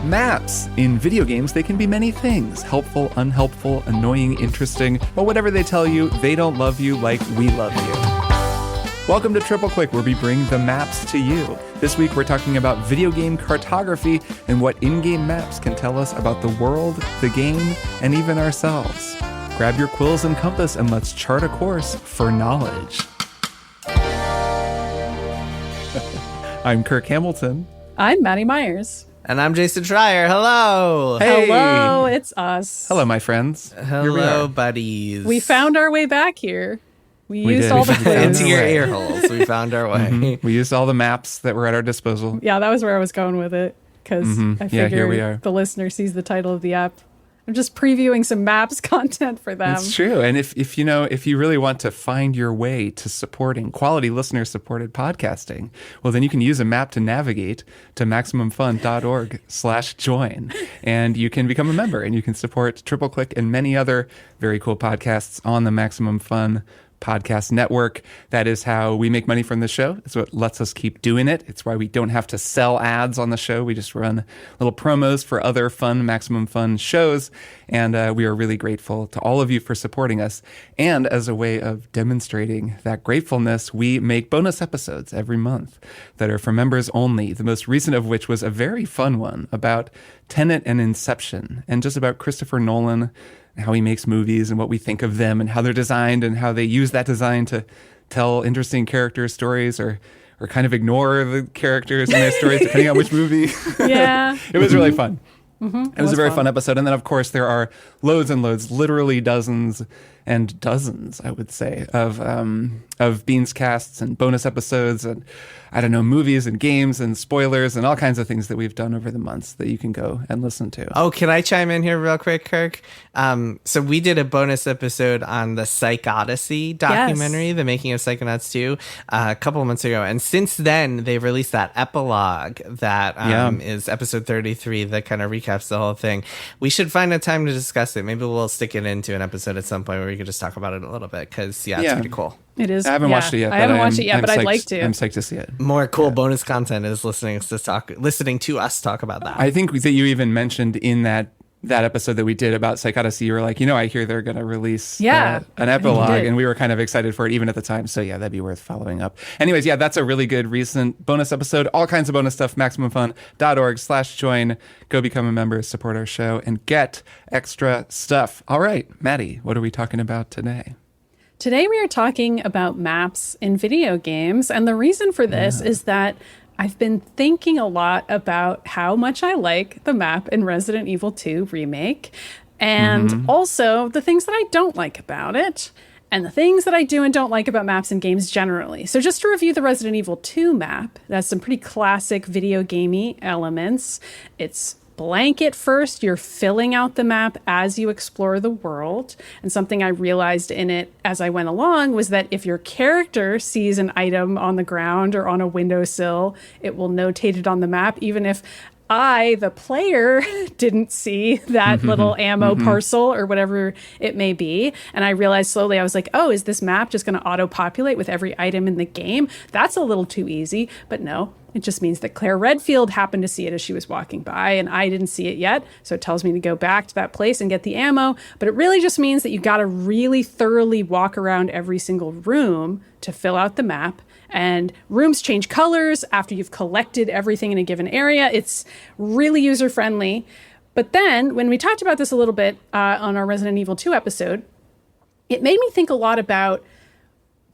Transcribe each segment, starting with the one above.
Maps. In video games, they can be many things. Helpful, unhelpful, annoying, interesting. But whatever they tell you, they don't love you like we love you. Welcome to Triple Click, where we bring the maps to you. This week, we're talking about video game cartography and what in-game maps can tell us about the world, the game, and even ourselves. Grab your quills and compass and let's chart a course for knowledge. I'm Kirk Hamilton. I'm Maddy Myers. And I'm Jason Schreier. Hello. Hey. Hello, it's us. Hello, my friends. Hello, buddies. We found our way back here. We used did. all the We found clues. Into your ear holes. We found our way. We used all the maps that were at our disposal. Yeah, that was where I was going with it. Because I figured here we are. the listener sees the title of the app. I'm just previewing some maps content for them. It's true. And if you really want to find your way to supporting quality listener-supported podcasting, well, then you can use a map to navigate to MaximumFun.org/join. And you can become a member and you can support Triple Click and many other very cool podcasts on the Maximum Fun podcast network. That is how we make money from the show. It's what lets us keep doing it. It's why we don't have to sell ads on the show. We just run little promos for other fun Maximum Fun shows. And we are really grateful to all of you for supporting us. And as a way of demonstrating that gratefulness, we make bonus episodes every month that are for members only. The most recent of which was a very fun one about Tenet and Inception and just about Christopher Nolan, how he makes movies and what we think of them and how they're designed and how they use that design to tell interesting character stories or kind of ignore the characters in their stories depending on which movie. Yeah. It was really fun. Mm-hmm. It was a very fun episode. And then, of course, there are loads and loads, literally dozens and dozens, I would say, of Beans casts and bonus episodes and, I don't know, movies and games and spoilers and all kinds of things that we've done over the months that you can go and listen to. Oh, can I chime in here real quick, Kirk? So we did a bonus episode on the Psych Odyssey documentary, The Making of Psychonauts 2, a couple of months ago. And since then, they've released that epilogue that is episode 33 that kind of recaps the whole thing. We should find a time to discuss it. Maybe we'll stick it into an episode at some point where we could just talk about it a little bit because, it's pretty cool. It is. I haven't watched it yet. I haven't watched it yet, but I'd like to. I'm psyched to see it. More cool bonus content is listening to us talk about that. I think that you even mentioned in that episode that we did about Psych Odyssey, you were like, I hear they're going to release an epilogue, and we were kind of excited for it even at the time. So that'd be worth following up. Anyways, that's a really good recent bonus episode. All kinds of bonus stuff, MaximumFun.org/join. Go become a member, support our show, and get extra stuff. All right, Maddy, what are we talking about today? Today we are talking about maps in video games, and the reason for this is that I've been thinking a lot about how much I like the map in Resident Evil 2 Remake, and also the things that I don't like about it, and the things that I do and don't like about maps in games generally. So just to review the Resident Evil 2 map, it has some pretty classic video gamey elements. It's blank at first. You're filling out the map as you explore the world. And something I realized in it as I went along was that if your character sees an item on the ground or on a windowsill, it will notate it on the map, even if I, the player, didn't see that little ammo parcel or whatever it may be. And I realized slowly, I was like, oh, is this map just going to auto-populate with every item in the game? That's a little too easy. But no, it just means that Claire Redfield happened to see it as she was walking by, and I didn't see it yet. So it tells me to go back to that place and get the ammo. But it really just means that you got to really thoroughly walk around every single room to fill out the map. And rooms change colors after you've collected everything in a given area. It's really user-friendly. But then, when we talked about this a little bit on our Resident Evil 2 episode, it made me think a lot about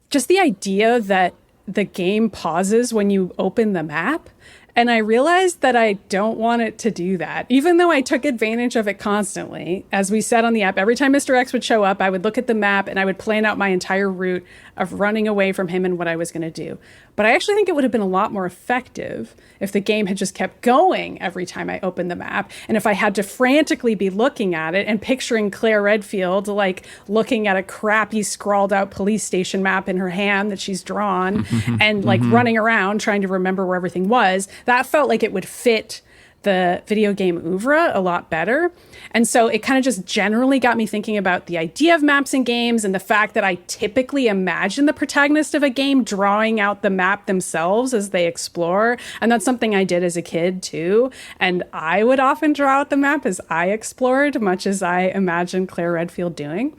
just the idea that the game pauses when you open the map. And I realized that I don't want it to do that, even though I took advantage of it constantly. As we said on the app, every time Mr. X would show up, I would look at the map and I would plan out my entire route of running away from him and what I was going to do. But I actually think it would have been a lot more effective if the game had just kept going every time I opened the map. And if I had to frantically be looking at it and picturing Claire Redfield, like looking at a crappy scrawled out police station map in her hand that she's drawn and like running around trying to remember where everything was, that felt like it would fit the video game oeuvre a lot better. And so it kind of just generally got me thinking about the idea of maps in games and the fact that I typically imagine the protagonist of a game drawing out the map themselves as they explore. And that's something I did as a kid too. And I would often draw out the map as I explored, much as I imagined Claire Redfield doing.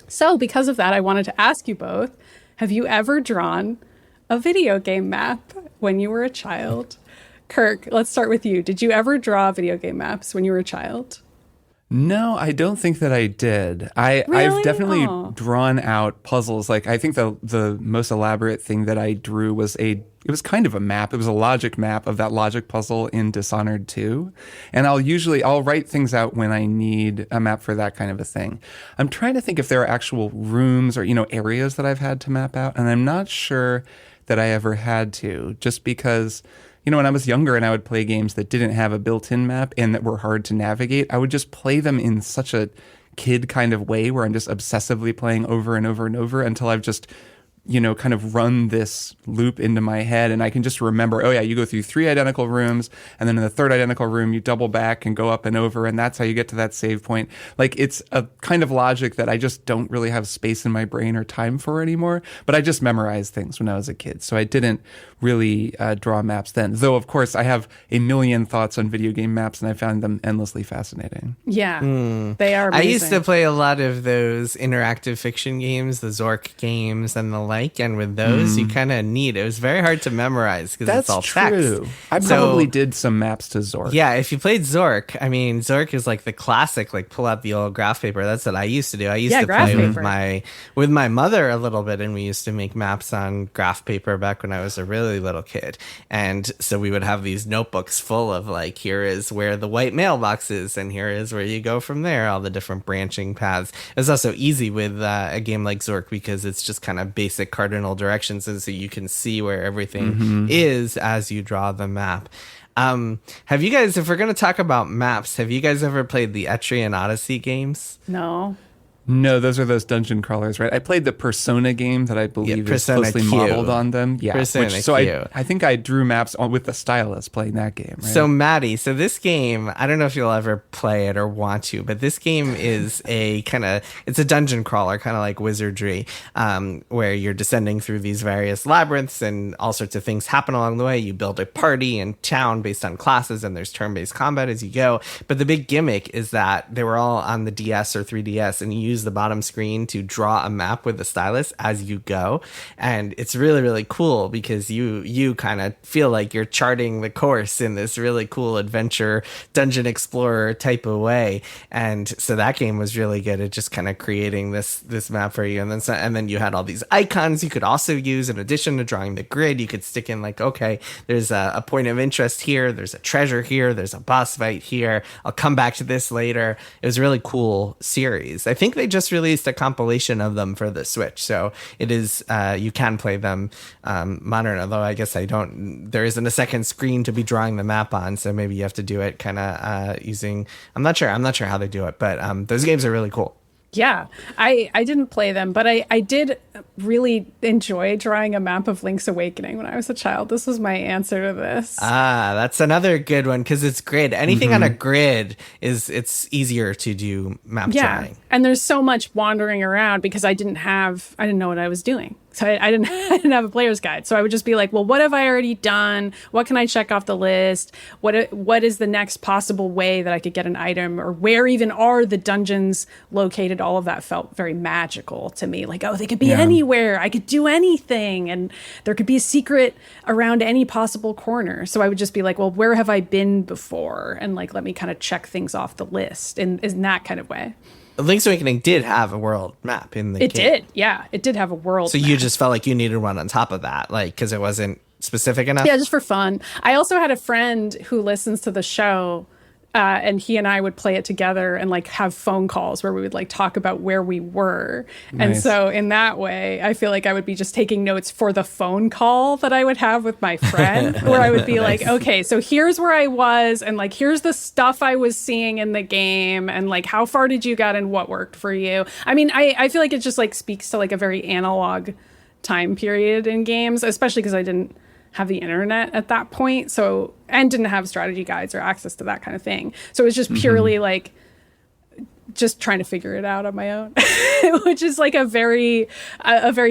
So because of that, I wanted to ask you both, have you ever drawn a video game map when you were a child? Kirk, let's start with you. Did you ever draw video game maps when you were a child? No, I don't think that I did. Really? I've definitely Aw. drawn out puzzles. Like, I think the most elaborate thing that I drew was it was kind of a map. It was a logic map of that logic puzzle in Dishonored 2. And I'll write things out when I need a map for that kind of a thing. I'm trying to think if there are actual rooms or, areas that I've had to map out. And I'm not sure that I ever had to, just because when I was younger and I would play games that didn't have a built-in map and that were hard to navigate, I would just play them in such a kid kind of way where I'm just obsessively playing over and over and over until I've just, kind of run this loop into my head. And I can just remember, oh yeah, you go through 3 identical rooms. And then in the 3rd identical room, you double back and go up and over. And that's how you get to that save point. Like, it's a kind of logic that I just don't really have space in my brain or time for anymore. But I just memorized things when I was a kid. So I didn't really draw maps then. Though, of course, I have a million thoughts on video game maps and I found them endlessly fascinating. Yeah, they are amazing. I used to play a lot of those interactive fiction games, the Zork games and the like. And with those, you kind of need it. Was very hard to memorize because it's all true. text. I probably did some maps to Zork. Yeah, if you played Zork, I mean, Zork is like the classic, like pull out the old graph paper. That's what I used to do. I used to play with my mother a little bit, and we used to make maps on graph paper back when I was a really little kid. And so we would have these notebooks full of like, here is where the white mailbox is, and here is where you go from there, all the different branching paths. It's also easy with a game like Zork because it's just kind of basic cardinal directions, and so you can see where everything is as you draw the map. Have you guys, if we're going to talk about maps, have you guys ever played the Etrian Odyssey games? No. No, those are those dungeon crawlers, right? I played the Persona game that I believe is closely modeled on them. Yeah, I think I drew maps with the stylus playing that game. Right? So Maddy, this game, I don't know if you'll ever play it or want to, but this game is it's a dungeon crawler, kind of like Wizardry, where you're descending through these various labyrinths and all sorts of things happen along the way. You build a party and town based on classes, and there's turn-based combat as you go. But the big gimmick is that they were all on the DS or 3DS, and you use the bottom screen to draw a map with the stylus as you go, and it's really, really cool because you kind of feel like you're charting the course in this really cool adventure dungeon explorer type of way. And so that game was really good at just kind of creating this map for you. And then you had all these icons you could also use in addition to drawing the grid. You could stick in like, okay, there's a point of interest here, there's a treasure here, there's a boss fight here, I'll come back to this later. It was a really cool series. I think they just released a compilation of them for the Switch, so it is you can play them modern, although I guess there isn't a second screen to be drawing the map on, so maybe you have to do it kind of using, I'm not sure how they do it, but those games are really cool. Yeah, I didn't play them, but I did really enjoy drawing a map of Link's Awakening when I was a child. This was my answer to this. That's another good one because it's grid. Anything on a grid it's easier to do map drawing. And there's so much wandering around because I didn't know what I was doing. So I didn't have a player's guide. So I would just be like, well, what have I already done? What can I check off the list? What is the next possible way that I could get an item? Or where even are the dungeons located? All of that felt very magical to me. Like, oh, they could be anywhere. I could do anything. And there could be a secret around any possible corner. So I would just be like, well, where have I been before? And like, let me kind of check things off the list in that kind of way. Link's Awakening did have a world map in the game. It did, yeah. It did have a world map. So you just felt like you needed one on top of that, like, because it wasn't specific enough? Yeah, just for fun. I also had a friend who listens to the show, and he and I would play it together and like have phone calls where we would like talk about where we were. Nice. And so in that way, I feel like I would be just taking notes for the phone call that I would have with my friend, where I would be like, okay, so here's where I was, and like, here's the stuff I was seeing in the game, and like, how far did you get and what worked for you? I mean, I feel like it just like speaks to like a very analog time period in games, especially because I didn't have the internet at that point. So, and didn't have strategy guides or access to that kind of thing. So it was just purely like just trying to figure it out on my own, which is like a very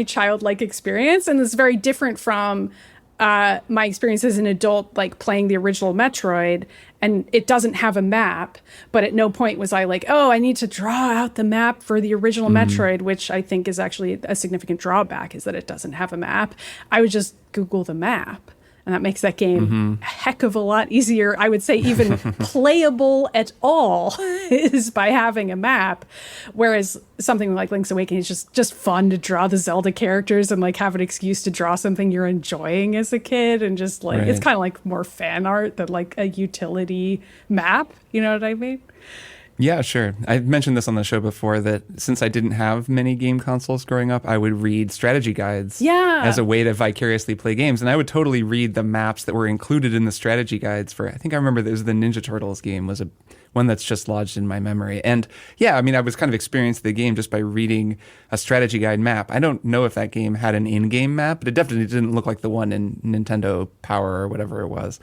childlike experience. And it's very different from my experience as an adult, like playing the original Metroid, and it doesn't have a map, but at no point was I like, oh, I need to draw out the map for the original Metroid, which I think is actually a significant drawback, is that it doesn't have a map. I would just Google the map. And that makes that game a heck of a lot easier. I would say even playable at all is by having a map. Whereas something like Link's Awakening is just fun to draw the Zelda characters and like have an excuse to draw something you're enjoying as a kid. And just like, it's kind of like more fan art than like a utility map. You know what I mean? Yeah, sure. I've mentioned this on the show before that since I didn't have many game consoles growing up, I would read strategy guides as a way to vicariously play games. And I would totally read the maps that were included in the strategy guides for, I think I remember there was the Ninja Turtles game was one that's just lodged in my memory. And yeah, I mean, I was kind of experiencing the game just by reading a strategy guide map. I don't know if that game had an in-game map, but it definitely didn't look like the one in Nintendo Power or whatever it was.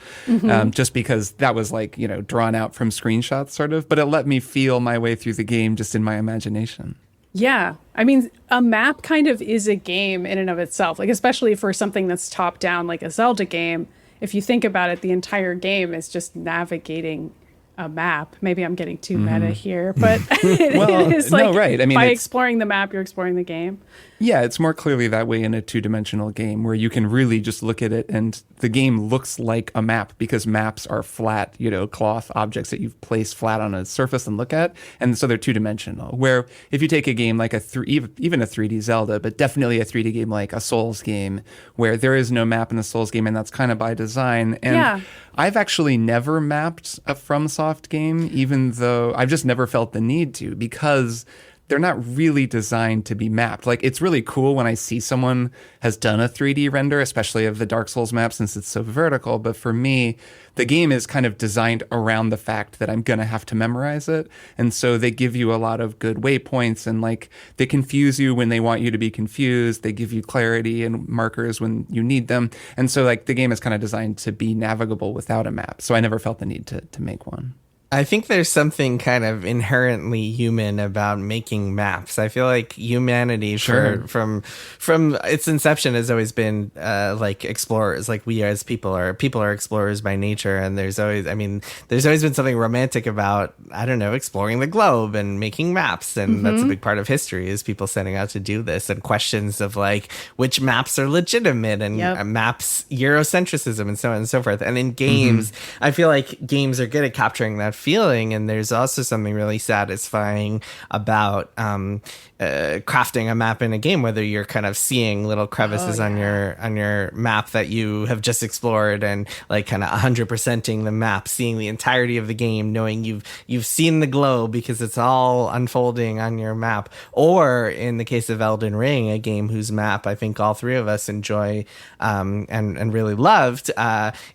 Just because that was like, you know, drawn out from screenshots sort of, but it let me feel my way through the game just in my imagination. Yeah. I mean, a map kind of is a game in and of itself, like especially for something that's top down like a Zelda game. If you think about it, the entire game is just navigating a map. Maybe I'm getting too meta here, but it is like, no, right. I mean, by exploring the map, you're exploring the game. Yeah, it's more clearly that way in a two-dimensional game where you can really just look at it and the game looks like a map because maps are flat, you know, cloth objects that you've placed flat on a surface and look at. And so they're two-dimensional. Where if you take a game like even a 3D Zelda, but definitely a 3D game like a Souls game where there is no map in the Souls game, and that's kind of by design. And I've actually never mapped a FromSoft game, even though I've just never felt the need to, because they're not really designed to be mapped. Like, it's really cool when I see someone has done a 3D render, especially of the Dark Souls map since it's so vertical. But for me, the game is kind of designed around the fact that I'm going to have to memorize it. And so they give you a lot of good waypoints, and like they confuse you when they want you to be confused. They give you clarity and markers when you need them. And so like the game is kind of designed to be navigable without a map. So I never felt the need to make one. I think there's something kind of inherently human about making maps. I feel like humanity from its inception has always been like explorers. Like we as people are explorers by nature, and there's always been something romantic about, I don't know, exploring the globe and making maps, and that's a big part of history, is people setting out to do this, and questions of like which maps are legitimate, and maps Eurocentrism and so on and so forth. And in games, I feel like games are good at capturing that feeling, and there's also something really satisfying about crafting a map in a game, whether you're kind of seeing little crevices on your map that you have just explored, and like kind of 100%ing the map, seeing the entirety of the game, knowing you've seen the globe because it's all unfolding on your map. Or in the case of Elden Ring, a game whose map I think all three of us enjoy and really loved,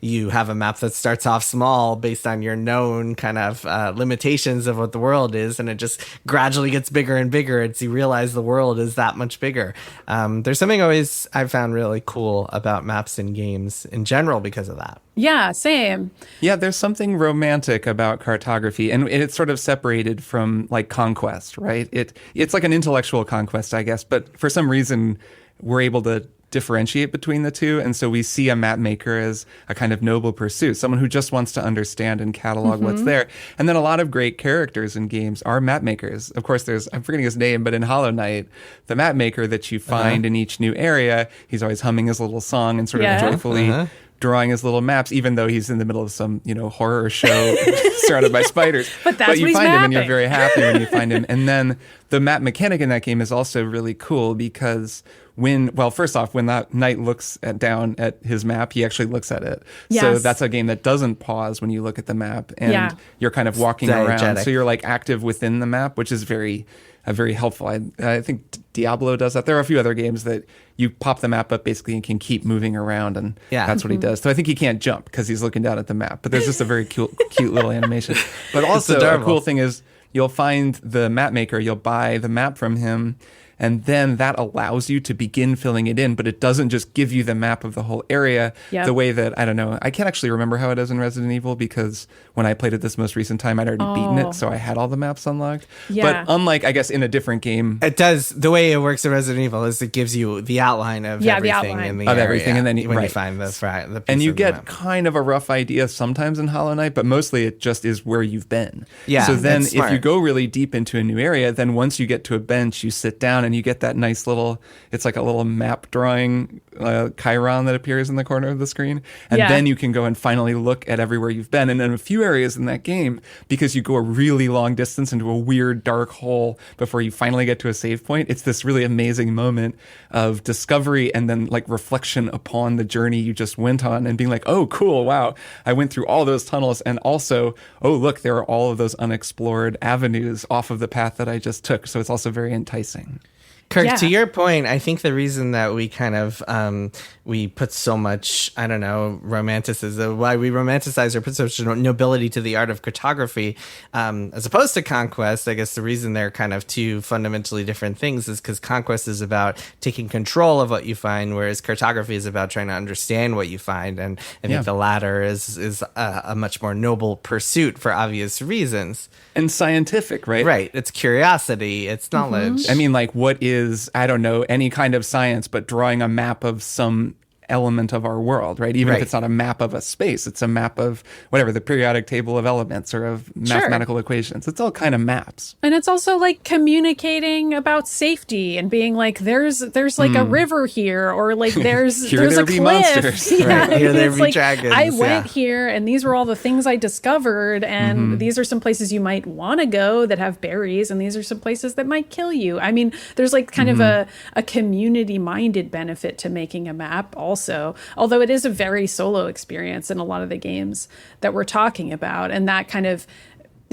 you have a map that starts off small based on your known kind of limitations of what the world is, and it just gradually gets bigger and bigger as you realize the world is that much bigger. There's something always I've found really cool about maps in games in general because of that. Yeah, same. Yeah, there's something romantic about cartography, and it's sort of separated from like conquest, right? It's like an intellectual conquest, I guess, but for some reason we're able to differentiate between the two. And so we see a map maker as a kind of noble pursuit, someone who just wants to understand and catalog what's there. And then a lot of great characters in games are map makers. Of course, I'm forgetting his name, but in Hollow Knight, the map maker that you find in each new area, he's always humming his little song and sort of joyfully drawing his little maps, even though he's in the middle of some, horror show surrounded by spiders. But you find mapping. him and you're very happy when you find him. And then the map mechanic in that game is also really cool because first off, when that knight looks down at his map, he actually looks at it. Yes. So that's a game that doesn't pause when you look at the map, and you're kind of walking around. So you're like active within the map, which is very helpful. I think Diablo does that. There are a few other games that you pop the map up basically and can keep moving around, and that's what he does. So I think he can't jump because he's looking down at the map, but there's just a very cute little animation. But also a cool thing is you'll find the map maker, you'll buy the map from him, And then that allows you to begin filling it in, but it doesn't just give you the map of the whole area the way that, I don't know, I can't actually remember how it is in Resident Evil because when I played it this most recent time, I'd already beaten it, so I had all the maps unlocked. But unlike, I guess, in a different game. It does, the way it works in Resident Evil is it gives you the outline of everything in the area. Everything, and then you find the piece and you of the get map. kind of a rough idea sometimes in Hollow Knight, but mostly it just is where you've been. Yeah, so then that's if you smart. go really deep into a new area, then once you get to a bench, you sit down and you get that nice little, it's like a little map drawing chyron that appears in the corner of the screen. And then you can go and finally look at everywhere you've been. And in a few areas in that game, because you go a really long distance into a weird dark hole before you finally get to a save point, it's this really amazing moment of discovery and then like reflection upon the journey you just went on and being like, oh, cool, wow, I went through all those tunnels. And also, oh, look, there are all of those unexplored avenues off of the path that I just took. So it's also very enticing. Kirk, to your point, I think the reason that we kind of we put so much, I don't know, romanticism, why we romanticize or put such nobility to the art of cartography, as opposed to conquest, I guess the reason they're kind of two fundamentally different things is because conquest is about taking control of what you find, whereas cartography is about trying to understand what you find. And I think the latter is a much more noble pursuit for obvious reasons. And scientific, right? Right. It's curiosity. It's knowledge. I mean, like, what is, I don't know, any kind of science, but drawing a map of some element of our world, right? Even if it's not a map of a space, it's a map of whatever, the periodic table of elements or of mathematical equations. It's all kind of maps. And it's also like communicating about safety and being like, there's like a river here, or like there's there a be cliff. monsters. Here there It's be like, dragons. I went here and these were all the things I discovered, and these are some places you might want to go that have berries, and these are some places that might kill you. I mean, there's like kind of a community minded benefit to making a map also. Although it is a very solo experience in a lot of the games that we're talking about, and that kind of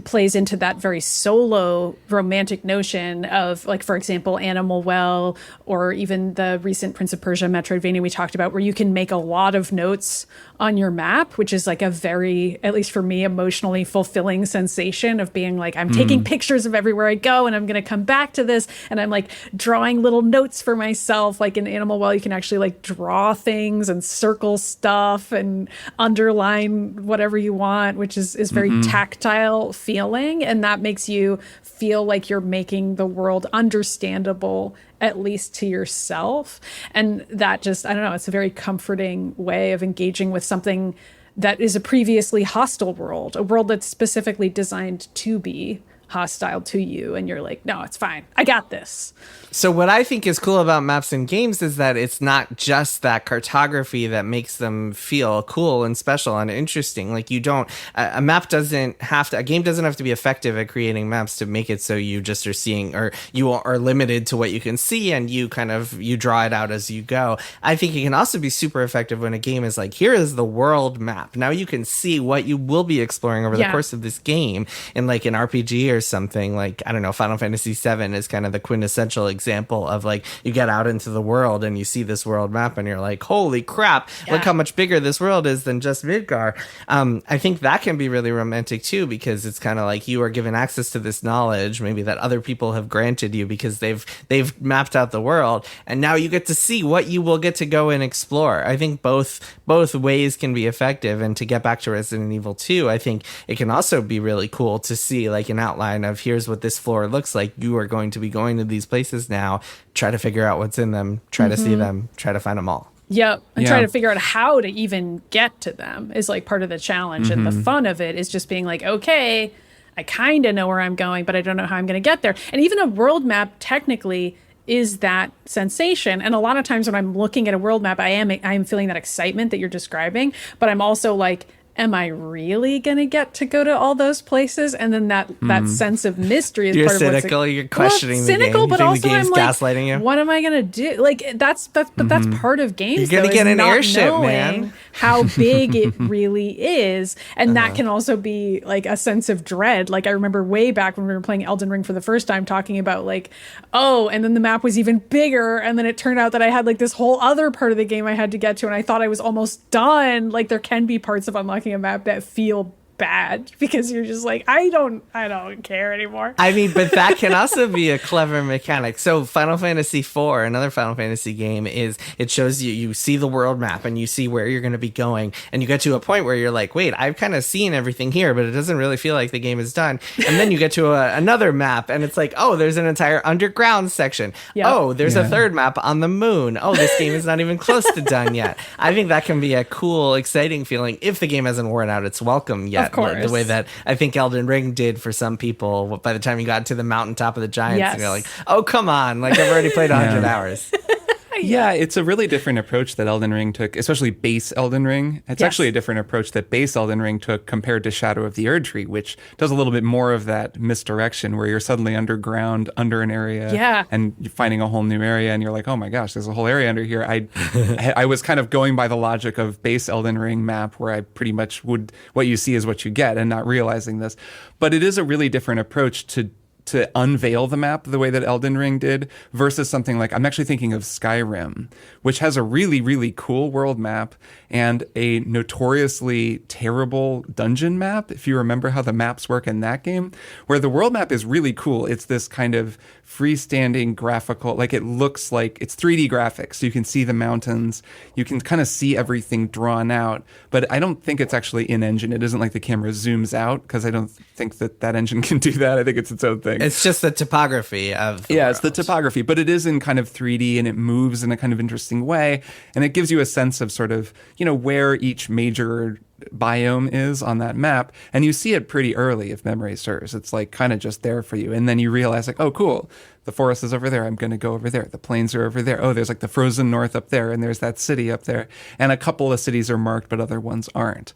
plays into that very solo romantic notion of, like, for example, Animal Well, or even the recent Prince of Persia Metroidvania we talked about, where you can make a lot of notes on your map, which is like a very, at least for me, emotionally fulfilling sensation of being like, I'm taking pictures of everywhere I go and I'm going to come back to this, and I'm like drawing little notes for myself. Like in Animal Well, you can actually like draw things and circle stuff and underline whatever you want, which is very tactile feeling, and that makes you feel like you're making the world understandable, at least to yourself. And that just, I don't know, it's a very comforting way of engaging with something that is a previously hostile world, a world that's specifically designed to be hostile to you, and you're like, no, it's fine, I got this. So what I think is cool about maps and games is that it's not just that cartography that makes them feel cool and special and interesting. Like, you don't, a map doesn't have to, a game doesn't have to be effective at creating maps to make it so you just are seeing, or you are limited to what you can see, and you kind of, you draw it out as you go. I think it can also be super effective when a game is like, here is the world map. Now you can see what you will be exploring over the course of this game. In like an RPG or something, like, I don't know, Final Fantasy VII is kind of the quintessential example of like, you get out into the world and you see this world map and you're like, holy crap, look how much bigger this world is than just Midgar. I think that can be really romantic too, because it's kind of like you are given access to this knowledge maybe that other people have granted you because they've mapped out the world, and now you get to see what you will get to go and explore. I think both ways can be effective. And to get back to Resident Evil 2, I think it can also be really cool to see like an outline of, here's what this floor looks like. You are going to be going to these places now. Try to figure out what's in them. Try to see them. Try to find them all. Yep. And try to figure out how to even get to them is like part of the challenge. And the fun of it is just being like, okay, I kind of know where I'm going, but I don't know how I'm going to get there. And even a world map technically is that sensation. And a lot of times when I'm looking at a world map, I am feeling that excitement that you're describing, but I'm also like, am I really going to get to go to all those places? And then that sense of mystery is you're part of what's cynical. You're questioning the game. Cynical, but also I'm like, gaslighting you? what am I going to do? Like that's part of games. You're going to get an airship, knowing man. How big it really is. And that can also be like a sense of dread. Like I remember way back when we were playing Elden Ring for the first time, talking about like, oh, and then the map was even bigger. And then it turned out that I had like this whole other part of the game I had to get to. And I thought I was almost done. Like there can be parts of unlocking a map that feel bad because you're just like, I don't care anymore. I mean, but that can also be a clever mechanic. So Final Fantasy IV, another Final Fantasy game, is it shows you see the world map and you see where you're going to be going, and you get to a point where you're like, wait, I've kind of seen everything here, but it doesn't really feel like the game is done. And then you get to another map and it's like, oh, there's an entire underground section. Yep. Oh, there's a third map on the moon. Oh, this game is not even close to done yet. I think that can be a cool, exciting feeling if the game hasn't worn out its welcome yet. Of course. The way that I think Elden Ring did for some people by the time you got to the mountaintop of the giants. Yes. And you're like, oh, come on. Like, I've already played 100 hours. Yeah, it's a really different approach that Elden Ring took, especially base Elden Ring. It's actually a different approach that base Elden Ring took compared to Shadow of the Erdtree, which does a little bit more of that misdirection where you're suddenly underground, under an area, and you're finding a whole new area, and you're like, oh my gosh, there's a whole area under here. I was kind of going by the logic of base Elden Ring map where I pretty much what you see is what you get and not realizing this. But it is a really different approach to unveil the map the way that Elden Ring did versus something like, I'm actually thinking of Skyrim, which has a really, really cool world map and a notoriously terrible dungeon map, if you remember how the maps work in that game, where the world map is really cool. It's this kind of freestanding graphical, like it looks like it's 3D graphics. So you can see the mountains, you can kind of see everything drawn out, but I don't think it's actually in engine. It isn't like the camera zooms out because I don't think that engine can do that. I think it's its own thing. It's just the topography of the world. It's the topography, but it is in kind of 3D and it moves in a kind of interesting way. And it gives you a sense of sort of, where each major biome is on that map. And you see it pretty early, if memory serves. It's like kind of just there for you. And then you realize like, oh, cool. The forest is over there. I'm going to go over there. The plains are over there. Oh, there's like the frozen north up there. And there's that city up there. And a couple of cities are marked, but other ones aren't.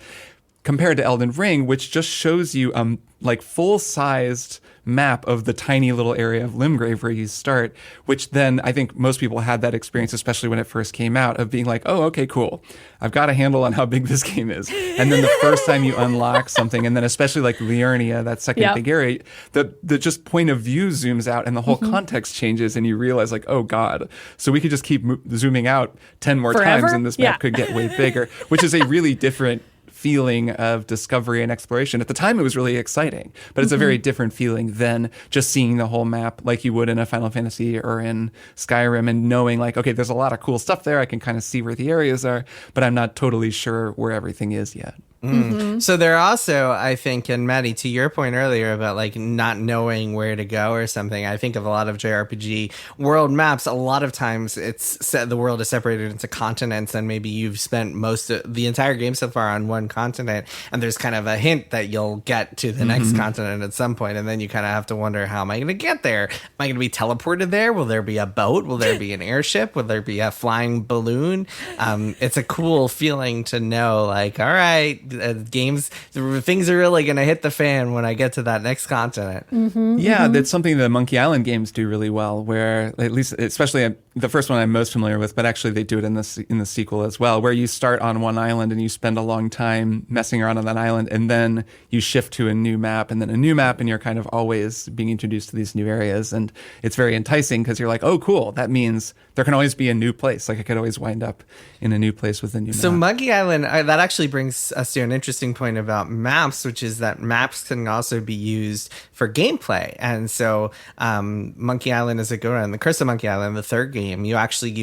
Compared to Elden Ring, which just shows you like full-sized map of the tiny little area of Limgrave where you start, which then I think most people had that experience, especially when it first came out, of being like, oh, okay, cool. I've got a handle on how big this game is. And then the first time you unlock something, and then especially like Liurnia, that second big area, the just point of view zooms out and the whole context changes and you realize like, oh God. So we could just keep zooming out 10 more times and this map could get way bigger, which is a really different feeling of discovery and exploration. At the time, it was really exciting, but it's a very different feeling than just seeing the whole map like you would in a Final Fantasy or in Skyrim and knowing like, okay, there's a lot of cool stuff there. I can kind of see where the areas are, but I'm not totally sure where everything is yet. So there are also, I think, and Maddy, to your point earlier about like not knowing where to go or something, I think of a lot of JRPG world maps. A lot of times the world is separated into continents, and maybe you've spent most of the entire game so far on one continent, and there's kind of a hint that you'll get to the next continent at some point, and then you kind of have to wonder, how am I going to get there? Am I going to be teleported there? Will there be a boat? Will there be an airship? Will there be a flying balloon? It's a cool feeling to know, like, all right, things are really going to hit the fan when I get to that next continent. That's something the Monkey Island games do really well, where at least, especially the first one I'm most familiar with, but actually they do it in the sequel as well, where you start on one island and you spend a long time messing around on that island, and then you shift to a new map and then a new map, and you're kind of always being introduced to these new areas. And it's very enticing because you're like, oh, cool. That means there can always be a new place. Like I could always wind up in a new place with a new map. So Monkey Island, that actually brings us to an interesting point about maps, which is that maps can also be used for gameplay. And so Monkey Island is a good one. The Curse of Monkey Island, the third game, you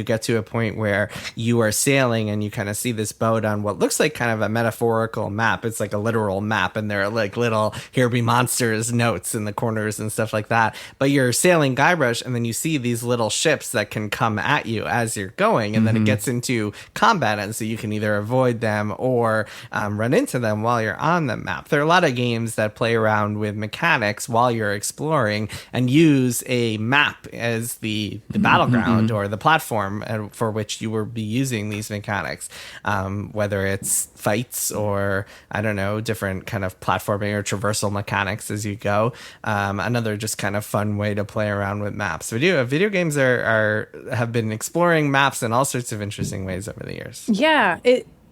get to a point where you are sailing and you kind of see this boat on what looks like kind of a metaphorical map. It's like a literal map, and there are like little "here be monsters" notes in the corners and stuff like that. But you're sailing Guybrush, and then you see these little ships that can come at you as you're going, and then it gets into combat, and so you can either avoid them or run into them while you're on the map. There are a lot of games that play around with mechanics while you're exploring and use a map as the battleground or the platform for which you will be using these mechanics, whether it's fights or, I don't know, different kind of platforming or traversal mechanics as you go. Another just kind of fun way to play around with maps. Video games have been exploring maps in all sorts of interesting ways over the years. Yeah,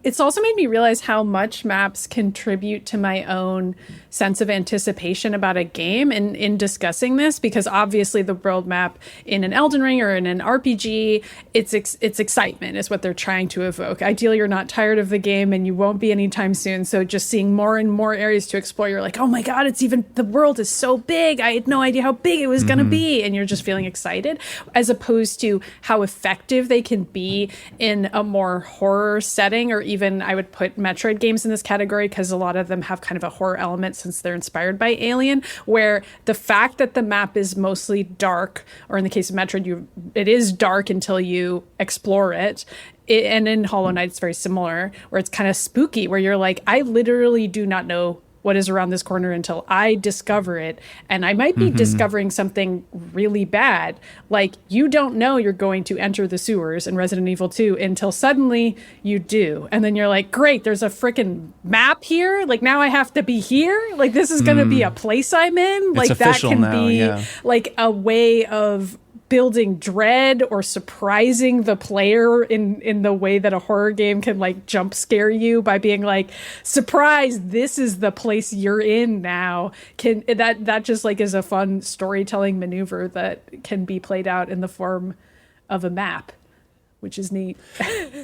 It's also made me realize how much maps contribute to my own sense of anticipation about a game and in discussing this, because obviously the world map in an Elden Ring or in an RPG, it's excitement is what they're trying to evoke. Ideally, you're not tired of the game and you won't be anytime soon. So just seeing more and more areas to explore, you're like, oh my God, the world is so big. I had no idea how big it was going to be. And you're just feeling excited, as opposed to how effective they can be in a more horror setting, or even I would put Metroid games in this category because a lot of them have kind of a horror element since they're inspired by Alien, where the fact that the map is mostly dark, or in the case of Metroid, it is dark until you explore it. And in Hollow Knight, it's very similar, where it's kind of spooky, where you're like, I literally do not know what is around this corner until I discover it. And I might be discovering something really bad. Like, you don't know you're going to enter the sewers in Resident Evil 2 until suddenly you do. And then you're like, great, there's a freaking map here. Like, now I have to be here. Like, this is going to be a place I'm in. Like, that can be like a way of building dread or surprising the player in the way that a horror game can like jump scare you by being like, surprise, this is the place you're in now. That just like is a fun storytelling maneuver that can be played out in the form of a map, which is neat.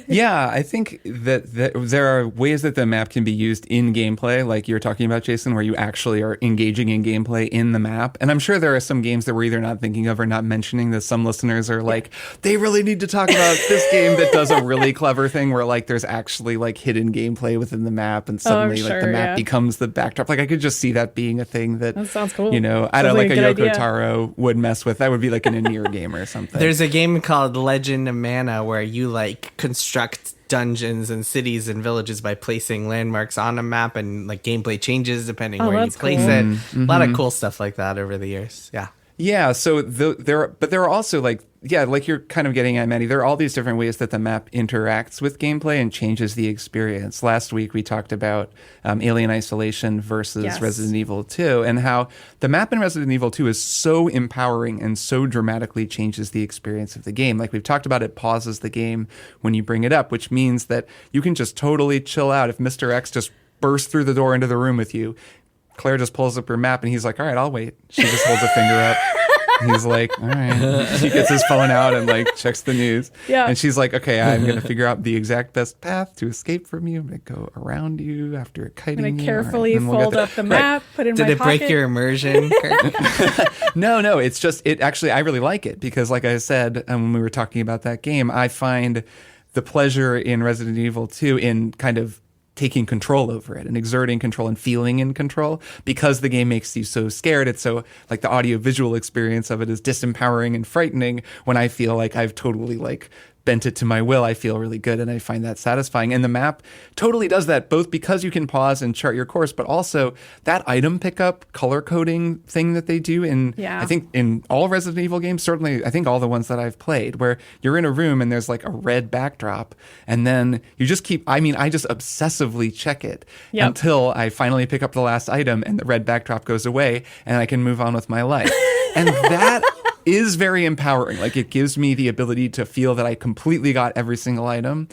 Yeah, I think that there are ways that the map can be used in gameplay, like you were talking about, Jason, where you actually are engaging in gameplay in the map. And I'm sure there are some games that we're either not thinking of or not mentioning that some listeners are like, they really need to talk about this game that does a really clever thing where like there's actually like hidden gameplay within the map, and suddenly like the map becomes the backdrop. Like I could just see that being a thing that sounds cool. You know, I don't know, like a Yoko Taro would mess with. That would be like an Anir game or something. There's a game called Legend of Mana where you like construct dungeons and cities and villages by placing landmarks on a map, and like gameplay changes depending where you place it. A lot of cool stuff like that over the years. Yeah, so there are also like you're kind of getting at, Maddy, there are all these different ways that the map interacts with gameplay and changes the experience. Last week we talked about Alien Isolation versus Resident Evil 2, and how the map in Resident Evil 2 is so empowering and so dramatically changes the experience of the game. Like we've talked about, it pauses the game when you bring it up, which means that you can just totally chill out. If Mr. X just bursts through the door into the room with you, Claire just pulls up her map and he's like, all right, I'll wait. She just holds a finger up. He's like, all right. He gets his phone out and like checks the news. Yeah. And she's like, okay, I'm going to figure out the exact best path to escape from you. I'm going to go around you after kiting you. I'm going to carefully fold up the map, put it in my pocket. Did it break your immersion? No. It's just, I really like it because like I said, when we were talking about that game, I find the pleasure in Resident Evil 2 in kind of taking control over it and exerting control and feeling in control, because the game makes you so scared. It's so like the audio visual experience of it is disempowering and frightening. When I feel like I've totally like bent it to my will, I feel really good and I find that satisfying. And the map totally does that, both because you can pause and chart your course, but also that item pickup color coding thing that they do in, I think in all Resident Evil games, certainly I think all the ones that I've played, where you're in a room and there's like a red backdrop and then you just I just obsessively check it until I finally pick up the last item and the red backdrop goes away and I can move on with my life. And that is very empowering. Like it gives me the ability to feel that I completely got every single item,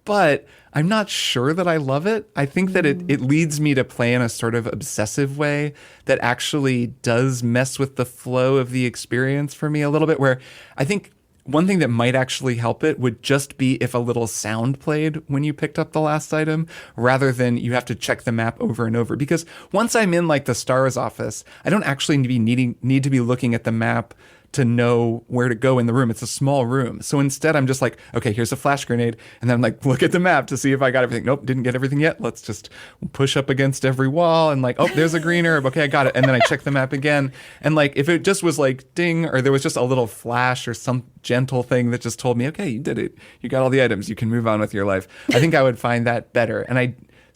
but I'm not sure that I love it. I think that it leads me to play in a sort of obsessive way that actually does mess with the flow of the experience for me a little bit, where I think one thing that might actually help it would just be if a little sound played when you picked up the last item, rather than you have to check the map over and over. Because once I'm in like the STARS office, I don't actually need to be looking at the map to know where to go in the room. It's a small room. So instead I'm just like, okay, here's a flash grenade. And then I'm like, look at the map to see if I got everything. Nope, didn't get everything yet. Let's just push up against every wall and like, oh, there's a green herb. Okay, I got it. And then I check the map again. And like, if it just was like ding, or there was just a little flash or some gentle thing that just told me, okay, you did it. You got all the items. You can move on with your life. I think I would find that better. And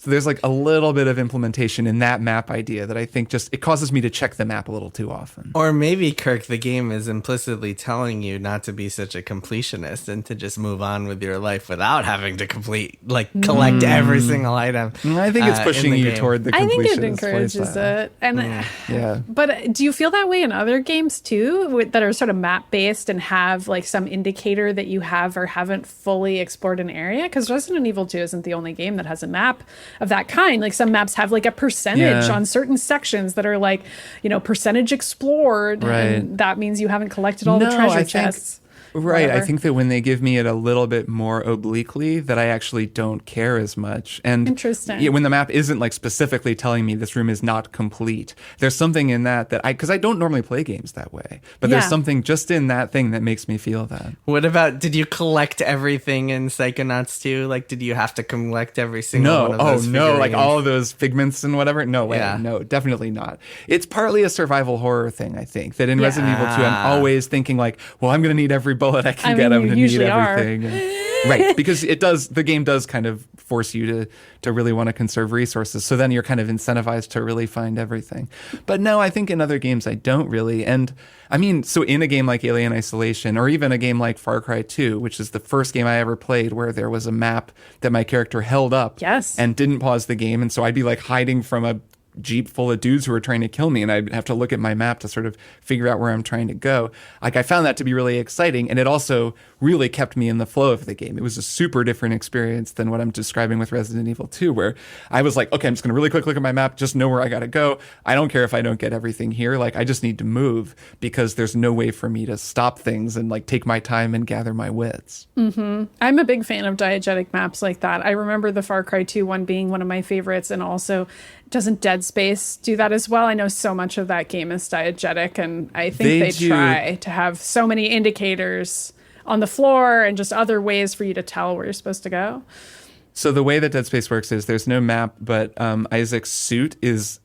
So there's like a little bit of implementation in that map idea that I think just it causes me to check the map a little too often. Or maybe, Kirk, the game is implicitly telling you not to be such a completionist and to just move on with your life without having to collect every single item. I think it's pushing you toward the completionist. I think it encourages it. And yeah. But do you feel that way in other games too, that are sort of map based and have like some indicator that you have or haven't fully explored an area? Because Resident Evil 2 isn't the only game that has a map of that kind. Like some maps have like a percentage on certain sections that are like, percentage explored, and that means you haven't collected all the treasure chests. Right. Whatever. I think that when they give me it a little bit more obliquely, that I actually don't care as much. And interesting. When the map isn't like specifically telling me this room is not complete, there's something in that because I don't normally play games that way, but there's something just in that thing that makes me feel that. What about, did you collect everything in Psychonauts 2? Like, did you have to collect every single one of those figurines? Like all of those figments and whatever? No way. No, definitely not. It's partly a survival horror thing, I think, that in Resident Evil 2, I'm always thinking like, well, I'm going to need every bullet I can get. I'm going to need everything. Right, because the game does kind of force you to really want to conserve resources. So then you're kind of incentivized to really find everything. But no, I think in other games I don't really. And I mean, so in a game like Alien Isolation, or even a game like Far Cry 2, which is the first game I ever played where there was a map that my character held up and didn't pause the game. And so I'd be like hiding from a Jeep full of dudes who were trying to kill me, and I'd have to look at my map to sort of figure out where I'm trying to go. Like, I found that to be really exciting, and it also really kept me in the flow of the game. It was a super different experience than what I'm describing with Resident Evil 2, where I was like, okay, I'm just going to really quick look at my map, just know where I got to go. I don't care if I don't get everything here. Like, I just need to move because there's no way for me to stop things and like take my time and gather my wits. Mm-hmm. I'm a big fan of diegetic maps like that. I remember the Far Cry 2 one being one of my favorites, and also doesn't Dead Space do that as well? I know so much of that game is diegetic, and I think they try to have so many indicators on the floor and just other ways for you to tell where you're supposed to go. So the way that Dead Space works is there's no map, but Isaac's suit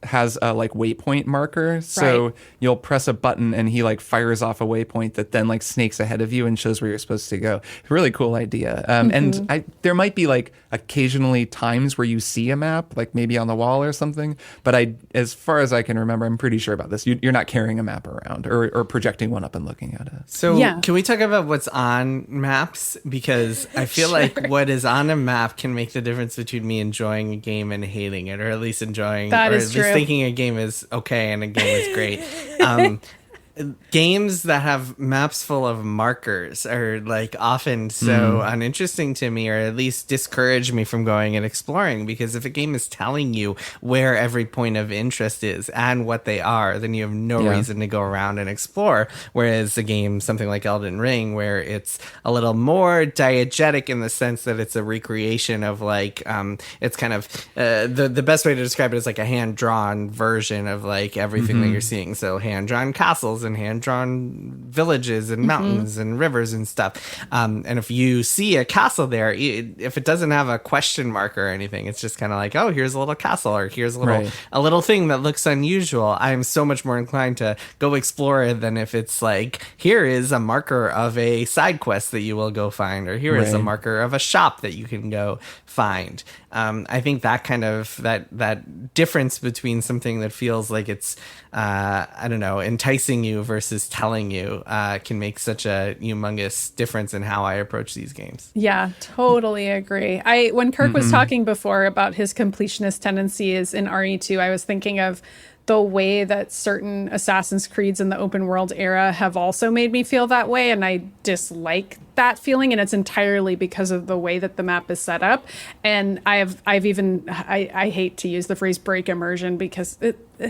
has a like waypoint marker. So you'll press a button and he like fires off a waypoint that then like snakes ahead of you and shows where you're supposed to go. Really cool idea. And there might be like occasionally times where you see a map, like maybe on the wall or something. But as far as I can remember, I'm pretty sure about this. You're not carrying a map around or projecting one up and looking at it. So can we talk about what's on maps? Because I feel like what is on a map can make the difference between me enjoying a game and hating it, or at least enjoying, that or is at true. least thinking a game is okay and a game is great. Games that have maps full of markers are like often so uninteresting to me, or at least discourage me from going and exploring, because if a game is telling you where every point of interest is and what they are, then you have no reason to go around and explore. Whereas a game, something like Elden Ring, where it's a little more diegetic in the sense that it's a recreation of like, it's kind of, the best way to describe it is like a hand-drawn version of like everything that you're seeing. So hand-drawn castles and hand-drawn villages and mountains and rivers and stuff. And if you see a castle there, if it doesn't have a question mark or anything, it's just kind of like, oh, here's a little castle, or here's a little thing that looks unusual. I am so much more inclined to go explore it than if it's like, here is a marker of a side quest that you will go find, or here is a marker of a shop that you can go find. I think that kind of that difference between something that feels like it's I don't know, enticing you versus telling you can make such a humongous difference in how I approach these games. Yeah, totally agree. When Kirk was talking before about his completionist tendencies in RE2, I was thinking of the way that certain Assassin's Creeds in the open world era have also made me feel that way, and I dislike that feeling, and it's entirely because of the way that the map is set up. And I hate to use the phrase break immersion, because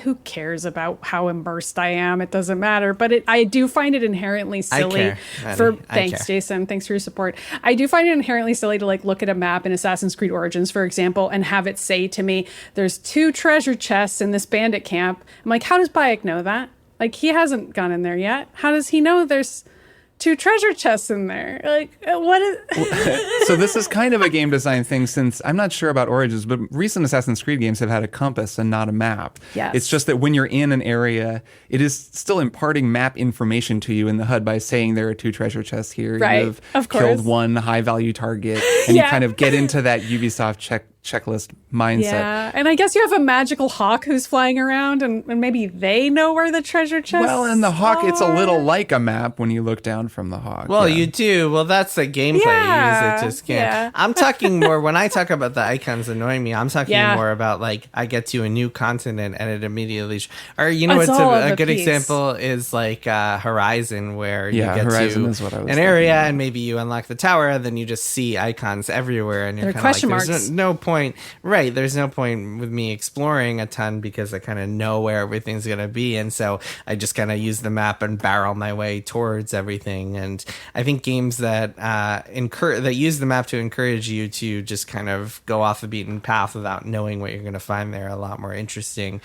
who cares about how immersed I am? It doesn't matter. But I do find it inherently silly. Thanks, Jason. Thanks for your support. I do find it inherently silly to like look at a map in Assassin's Creed Origins, for example, and have it say to me, there's 2 treasure chests in this bandit camp. I'm like, how does Bayek know that? Like, he hasn't gone in there yet. How does he know there's 2 treasure chests in there? Like, what is... So this is kind of a game design thing, since I'm not sure about Origins, but recent Assassin's Creed games have had a compass and not a map. Yes. It's just that when you're in an area, it is still imparting map information to you in the HUD by saying there are 2 treasure chests here. Right, You have killed 1 high-value target, and you kind of get into that Ubisoft checklist mindset. Yeah, and I guess you have a magical hawk who's flying around, and maybe they know where the treasure chests Well, and the hawk, are. it's a little like a map when you look down from the hawk. Well, yeah. you do. Well, that's the gameplay. Yeah, You use it just can't. yeah. I'm talking more, when I talk about the icons annoying me, I'm talking Yeah. more about like I get to a new continent and it immediately, or you know, It's what's all of a a good piece. example is like Horizon, where Yeah, you get Horizon to is what I was an area thinking of. and maybe you unlock the tower, and then you just see icons everywhere, and you're They're kind of like, question there's marks. no point, right? There's no point with me exploring a ton because I kind of know where everything's gonna be, and so I just kind of use the map and barrel my way towards everything. And I think games that that use the map to encourage you to just kind of go off the beaten path without knowing what you're going to find there are a lot more interesting.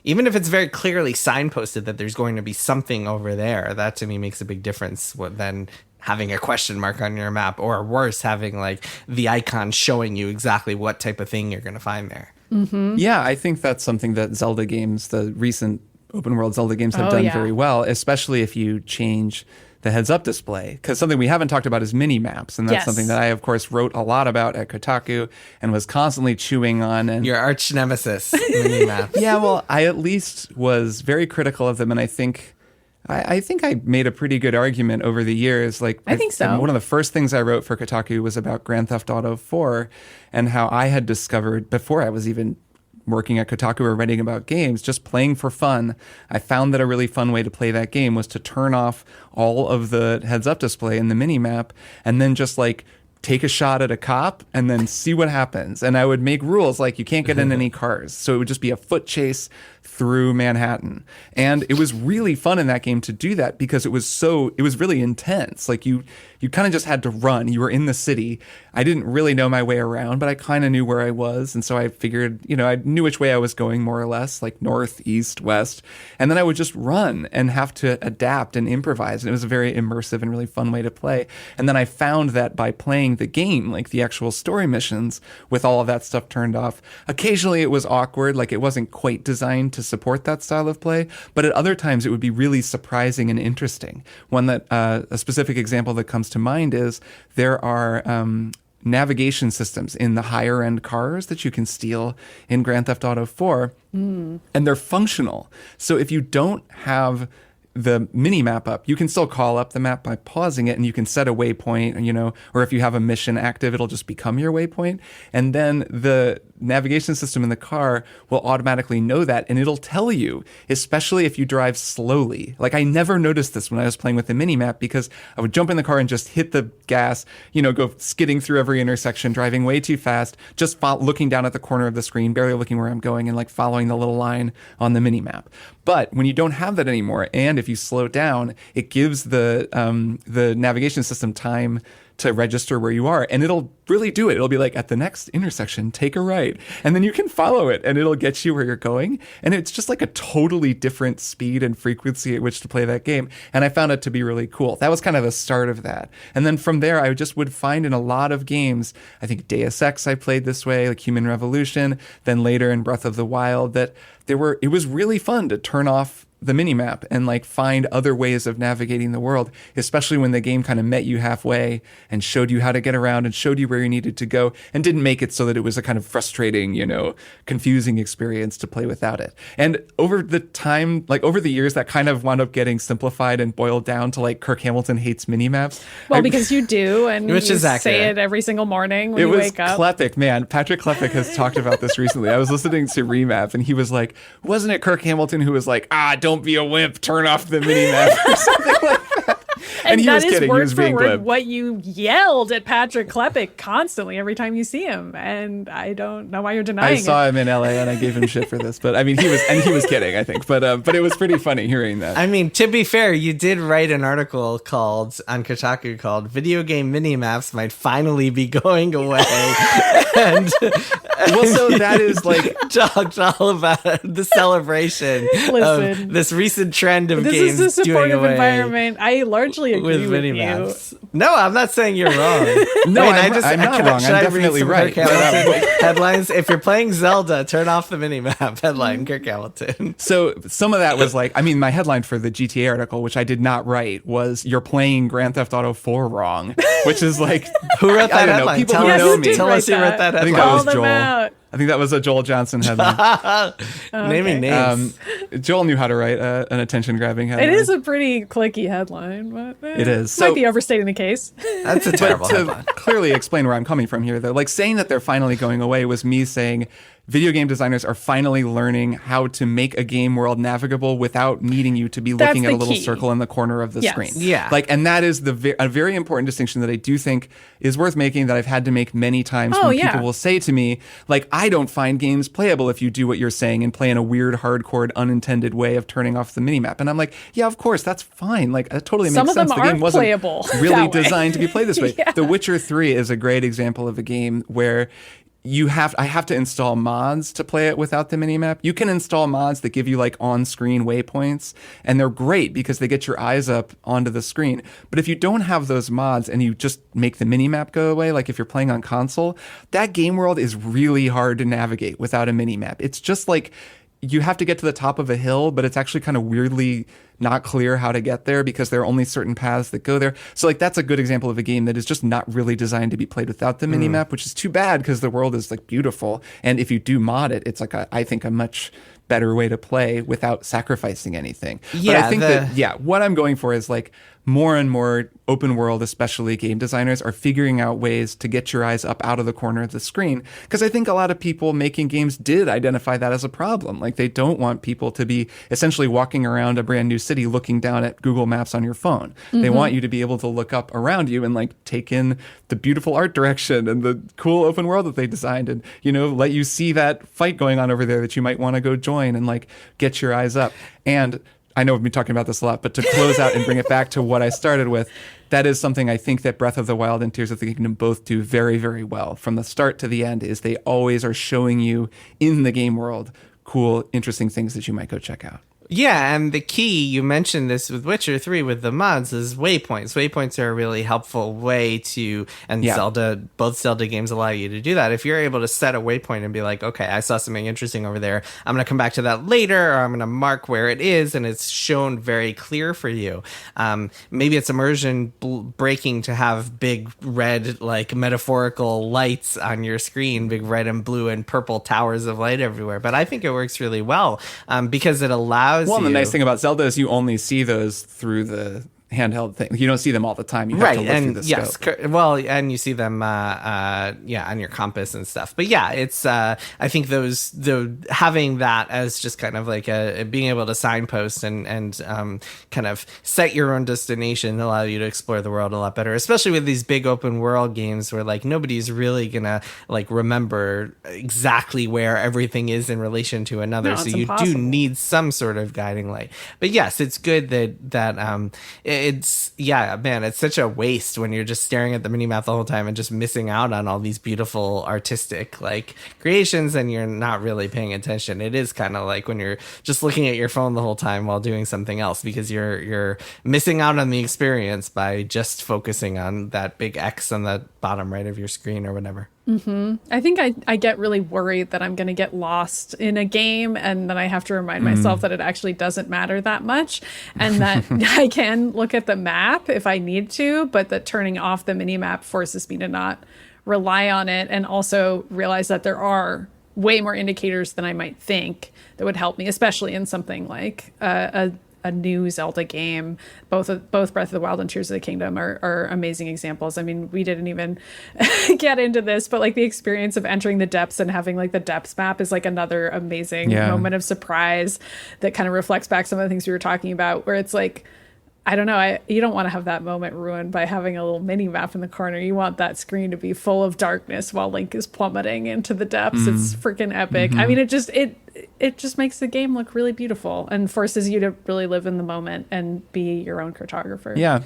Even if it's very clearly signposted that there's going to be something over there, that to me makes a big difference than having a question mark on your map, or worse, having like the icon showing you exactly what type of thing you're going to find there. Yeah, I think that's something that Zelda games, the recent open world Zelda games, have Oh, done yeah. very well, especially if you change the heads up display. Because something we haven't talked about is mini maps, and that's Yes. something that I, of course, wrote a lot about at Kotaku and was constantly chewing on. And Your arch nemesis, mini maps. yeah, well, I at least was very critical of them, and I think I made a pretty good argument over the years. Like, I think so. One of the first things I wrote for Kotaku was about Grand Theft Auto 4 and how I had discovered, before I was even working at Kotaku or writing about games, just playing for fun, I found that a really fun way to play that game was to turn off all of the heads-up display in the mini-map and then just like take a shot at a cop and then see what happens. And I would make rules like you can't get in any cars. So it would just be a foot chase through Manhattan. And it was really fun in that game to do that because it was really intense. Like you kind of just had to run. You were in the city. I didn't really know my way around, but I kind of knew where I was. And so I figured, I knew which way I was going more or less, like north, east, west. And then I would just run and have to adapt and improvise. And it was a very immersive and really fun way to play. And then I found that by playing the game, like the actual story missions with all of that stuff turned off, occasionally it was awkward. Like it wasn't quite designed to support that style of play. But at other times it would be really surprising and interesting. One that, a specific example that comes to mind is there are navigation systems in the higher end cars that you can steal in Grand Theft Auto 4, and they're functional. So if you don't have the mini map up, you can still call up the map by pausing it, and you can set a waypoint, or if you have a mission active, it'll just become your waypoint. And then the navigation system in the car will automatically know that, and it'll tell you, especially if you drive slowly. Like I never noticed this when I was playing with the mini map because I would jump in the car and just hit the gas, go skidding through every intersection, driving way too fast, just looking down at the corner of the screen, barely looking where I'm going, and like following the little line on the mini map. But when you don't have that anymore, and if you slow down, it gives the navigation system time to register where you are, and it'll really do it. It'll be like, at the next intersection, take a right, and then you can follow it, and it'll get you where you're going. And it's just like a totally different speed and frequency at which to play that game. And I found it to be really cool. That was kind of the start of that. And then from there, I just would find in a lot of games, I think Deus Ex I played this way, like Human Revolution, then later in Breath of the Wild, that it was really fun to turn off the minimap and like find other ways of navigating the world, especially when the game kind of met you halfway and showed you how to get around and showed you where you needed to go and didn't make it so that it was a kind of frustrating, confusing experience to play without it. And over the years, that kind of wound up getting simplified and boiled down to like Kirk Hamilton hates minimaps. Well, because you do, and Which you is say accurate. it every single morning when you wake up. It was Klepek, man. Patrick Klepek has talked about this recently. I was listening to Remap, and he was like, wasn't it Kirk Hamilton who was like, don't be a wimp, turn off the minimap or something like that? And he that was is kidding. He word was for being word glib. what you yelled at Patrick Klepek constantly every time you see him, and I don't know why you're denying I saw him in LA and I gave him shit for this, but I mean, he was kidding, I think, but it was pretty funny hearing that. I mean, to be fair, you did write an article on Kotaku called "Video Game Minimaps Might Finally Be Going Away," and so that is like talked all about the celebration Listen, of this recent trend of This games is a doing supportive away environment. I largely agree with with minimapps. you. No, I'm not saying you're wrong. No, I'm not wrong. I'm definitely right. Headlines: if you're playing Zelda, turn off the minimap. Headline: Kirk Hamilton. So some of that was like, I mean, my headline for the GTA article, which I did not write, was "You're playing Grand Theft Auto 4 wrong," which is like, who wrote that headline? People who know me. Tell us who wrote that headline. I think that was Joel. I think that was a Joel Johnson headline. Naming names. Joel knew how to write an attention-grabbing headline. It is a pretty clicky headline, but it is. Might be overstating the case. That's a terrible headline. To clearly explain where I'm coming from here, though, like saying that they're finally going away was me saying video game designers are finally learning how to make a game world navigable without needing you to be looking at a little circle in the corner of the screen. Yeah. Like, and that is a very important distinction that I do think is worth making, that I've had to make many times when people will say to me, like, I don't find games playable if you do what you're saying and play in a weird, hardcore, unintended way of turning off the minimap. And I'm like, yeah, of course, that's fine. Like, it totally makes sense. Some of them the game aren't wasn't playable really designed to be played this way. Yeah. The Witcher 3 is a great example of a game where I have to install mods to play it without the minimap. You can install mods that give you like on-screen waypoints, and they're great because they get your eyes up onto the screen. But if you don't have those mods and you just make the minimap go away, like if you're playing on console, that game world is really hard to navigate without a minimap. It's just like you have to get to the top of a hill, but it's actually kind of weirdly not clear how to get there because there are only certain paths that go there. So like that's a good example of a game that is just not really designed to be played without the minimap, which is too bad because the world is like beautiful. And if you do mod it, it's like I think a much better way to play without sacrificing anything. Yeah, but I think what I'm going for is like more and more open world, especially game designers, are figuring out ways to get your eyes up out of the corner of the screen. Because I think a lot of people making games did identify that as a problem. Like they don't want people to be essentially walking around a brand new city looking down at Google Maps on your phone. Mm-hmm. They want you to be able to look up around you and like take in the beautiful art direction and the cool open world that they designed and, you know, let you see that fight going on over there that you might want to go join and like get your eyes up. And I know we've been talking about this a lot, but to close out and bring it back to what I started with, that is something I think that Breath of the Wild and Tears of the Kingdom both do very, very well. From the start to the end is they always are showing you in the game world cool, interesting things that you might go check out. Yeah, and the key, you mentioned this with Witcher 3 with the mods, is waypoints. Waypoints are a really helpful way to, and Zelda, both Zelda games allow you to do that. If you're able to set a waypoint and be like, okay, I saw something interesting over there, I'm going to come back to that later, or I'm going to mark where it is, and it's shown very clear for you. Maybe it's immersion breaking to have big red, like metaphorical lights on your screen, big red and blue and purple towers of light everywhere. But I think it works really well because it allows Well, you. the nice thing about Zelda is you only see those through the handheld thing. You don't see them all the time. You have to look through the scope. Yes, well, and you see them, on your compass and stuff. But yeah, it's I think having that as just kind of like being able to signpost and kind of set your own destination allow you to explore the world a lot better. Especially with these big open world games where like nobody's really gonna like remember exactly where everything is in relation to another. No, so it's you impossible. do need some sort of guiding light. But yes, it's good that it's such a waste when you're just staring at the minimap the whole time and just missing out on all these beautiful artistic like creations and you're not really paying attention. It is kind of like when you're just looking at your phone the whole time while doing something else because you're missing out on the experience by just focusing on that big X on the bottom right of your screen or whatever. I think I get really worried that I'm going to get lost in a game and then I have to remind myself that it actually doesn't matter that much and that I can look at the map if I need to, but that turning off the mini map forces me to not rely on it and also realize that there are way more indicators than I might think that would help me, especially in something like a new Zelda game. Both Breath of the Wild and Tears of the Kingdom are amazing examples. I mean, we didn't even get into this, but like the experience of entering the depths and having like the depths map is like another amazing moment of surprise that kind of reflects back some of the things we were talking about, where it's like, I don't know, you don't want to have that moment ruined by having a little mini map in the corner. You want that screen to be full of darkness while Link is plummeting into the depths. It's freaking epic. I mean, it just makes the game look really beautiful and forces you to really live in the moment and be your own cartographer. Yeah.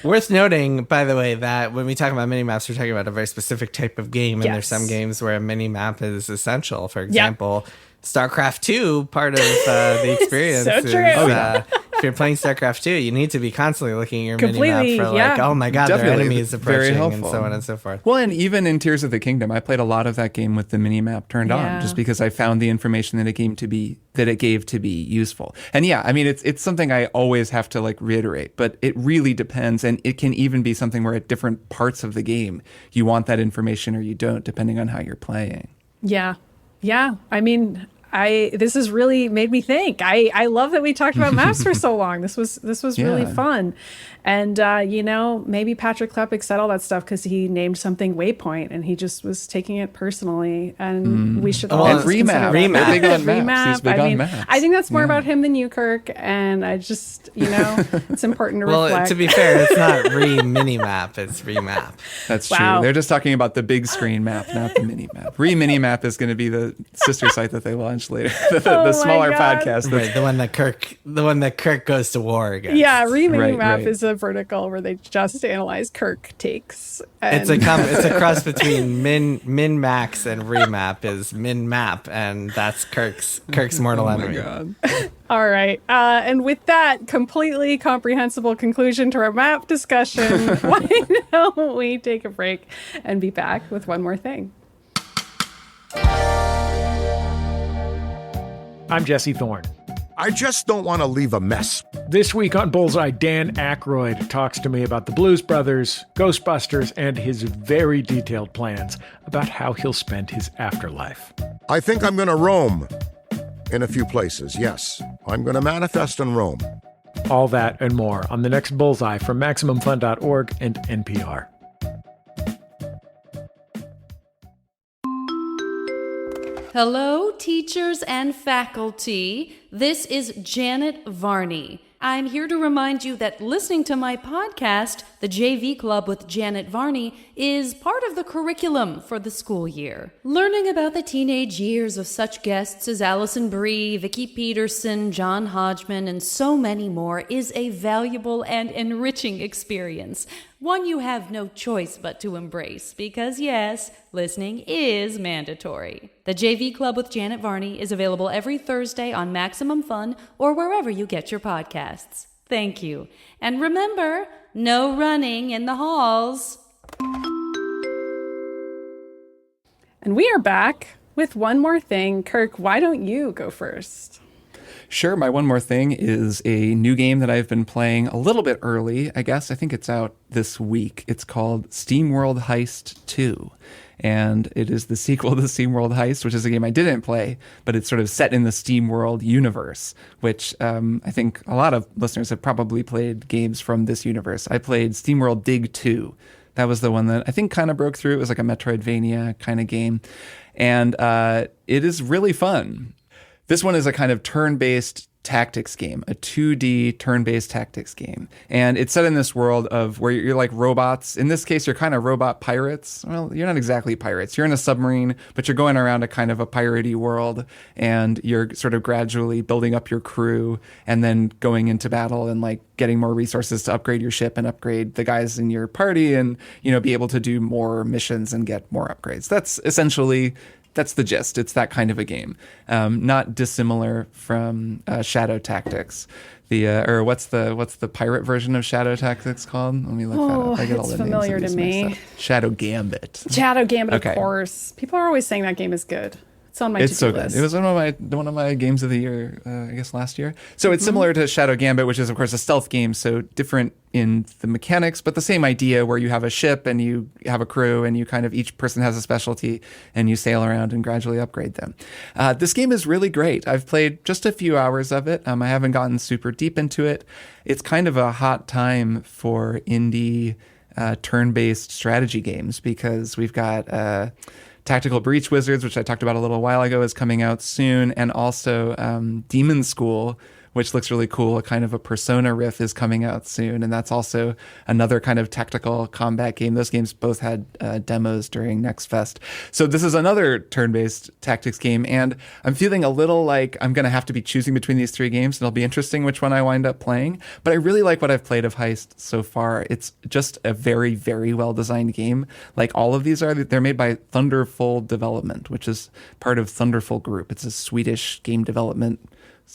Worth noting, by the way, that when we talk about mini maps, we're talking about a very specific type of game, and there's some games where a mini map is essential. For example, StarCraft 2, part of the experience So is true. if you're playing StarCraft 2, you need to be constantly looking at your Completely, mini map for like, yeah. oh my god, Definitely. their enemy is Very approaching, and helpful. so on and so forth. Well, and even in Tears of the Kingdom, I played a lot of that game with the mini map turned Yeah. on, just because I found the information that it gave to be useful. And yeah, I mean, it's something I always have to like reiterate, but it really depends, and it can even be something where at different parts of the game you want that information or you don't, depending on how you're playing. Yeah. I mean, this has really made me think. I love that we talked about maps for so long. This was really Yeah. fun. And, maybe Patrick Klepek said all that stuff because he named something Waypoint and he just was taking it personally. And we should all And just consider that. Remap. They're big on maps. Remap. He's big I on mean, maps. I think that's more Yeah. about him than you, Kirk. And I just, it's important to Well, reflect. to be fair, it's not mini-map, it's remap. That's Wow. true. They're just talking about the big screen map, not the mini map. Mini map is going to be the sister site that they launch later. Oh The my smaller God. podcast. Right, the one that Kirk goes to war against. Yeah, Remini Map right. is a vertical where they just analyze Kirk takes. It's And it's a cross between min max and remap is min map, and that's Kirk's mortal Oh my enemy. God. all right. And with that completely comprehensible conclusion to our map discussion, why don't we take a break and be back with one more thing? I'm Jesse Thorne. I just don't want to leave a mess. This week on Bullseye, Dan Aykroyd talks to me about the Blues Brothers, Ghostbusters, and his very detailed plans about how he'll spend his afterlife. I think I'm going to roam in a few places, yes. I'm going to manifest and roam. All that and more on the next Bullseye from MaximumFun.org and NPR. Hello, teachers and faculty. This is Janet Varney. I'm here to remind you that listening to my podcast, The JV Club with Janet Varney, is part of the curriculum for the school year. Learning about the teenage years of such guests as Allison Brie, Vicki Peterson, John Hodgman, and so many more is a valuable and enriching experience. One you have no choice but to embrace because, yes, listening is mandatory. The JV Club with Janet Varney is available every Thursday on Maximum Fun or wherever you get your podcasts. Thank you. And remember, no running in the halls. And we are back with one more thing. Kirk, why don't you go first? Sure. My one more thing is a new game that I've been playing a little bit early, I guess. I think it's out this week. It's called Steamworld Heist 2. And it is the sequel to Steamworld Heist, which is a game I didn't play, but it's sort of set in the Steamworld universe, which I think a lot of listeners have probably played games from this universe. I played Steamworld Dig 2. That was the one that I think kind of broke through. It was like a Metroidvania kind of game. And it is really fun. This one is a kind of turn-based tactics game, a 2D turn-based tactics game. And it's set in this world of where you're like robots. In this case, you're kind of robot pirates. Well, you're not exactly pirates. You're in a submarine, but you're going around a kind of a piratey world, and you're sort of gradually building up your crew and then going into battle and like getting more resources to upgrade your ship and upgrade the guys in your party and, be able to do more missions and get more upgrades. That's the gist. It's that kind of a game, not dissimilar from Shadow Tactics. Or what's the pirate version of Shadow Tactics called? Let me look that up. I get all it's the familiar names to of these me. mixed up. Shadow Gambit. Shadow Gambit, Okay. of course. People are always saying that game is good. It's on my It's so to-do good. list. It was one of my games of the year, I guess last year. So it's similar to Shadow Gambit, which is of course a stealth game, so different in the mechanics, but the same idea where you have a ship and you have a crew and you kind of each person has a specialty and you sail around and gradually upgrade them. This game is really great. I've played just a few hours of it. I haven't gotten super deep into it. It's kind of a hot time for indie turn-based strategy games because we've got Tactical Breach Wizards, which I talked about a little while ago, is coming out soon, and also Demon School, which looks really cool. A kind of a Persona riff is coming out soon, and that's also another kind of tactical combat game. Those games both had demos during Next Fest. So this is another turn-based tactics game, and I'm feeling a little like I'm going to have to be choosing between these three games, and it'll be interesting which one I wind up playing. But I really like what I've played of Heist so far. It's just a very, very well-designed game. Like all of these are, they're made by Thunderful Development, which is part of Thunderful Group. It's a Swedish game development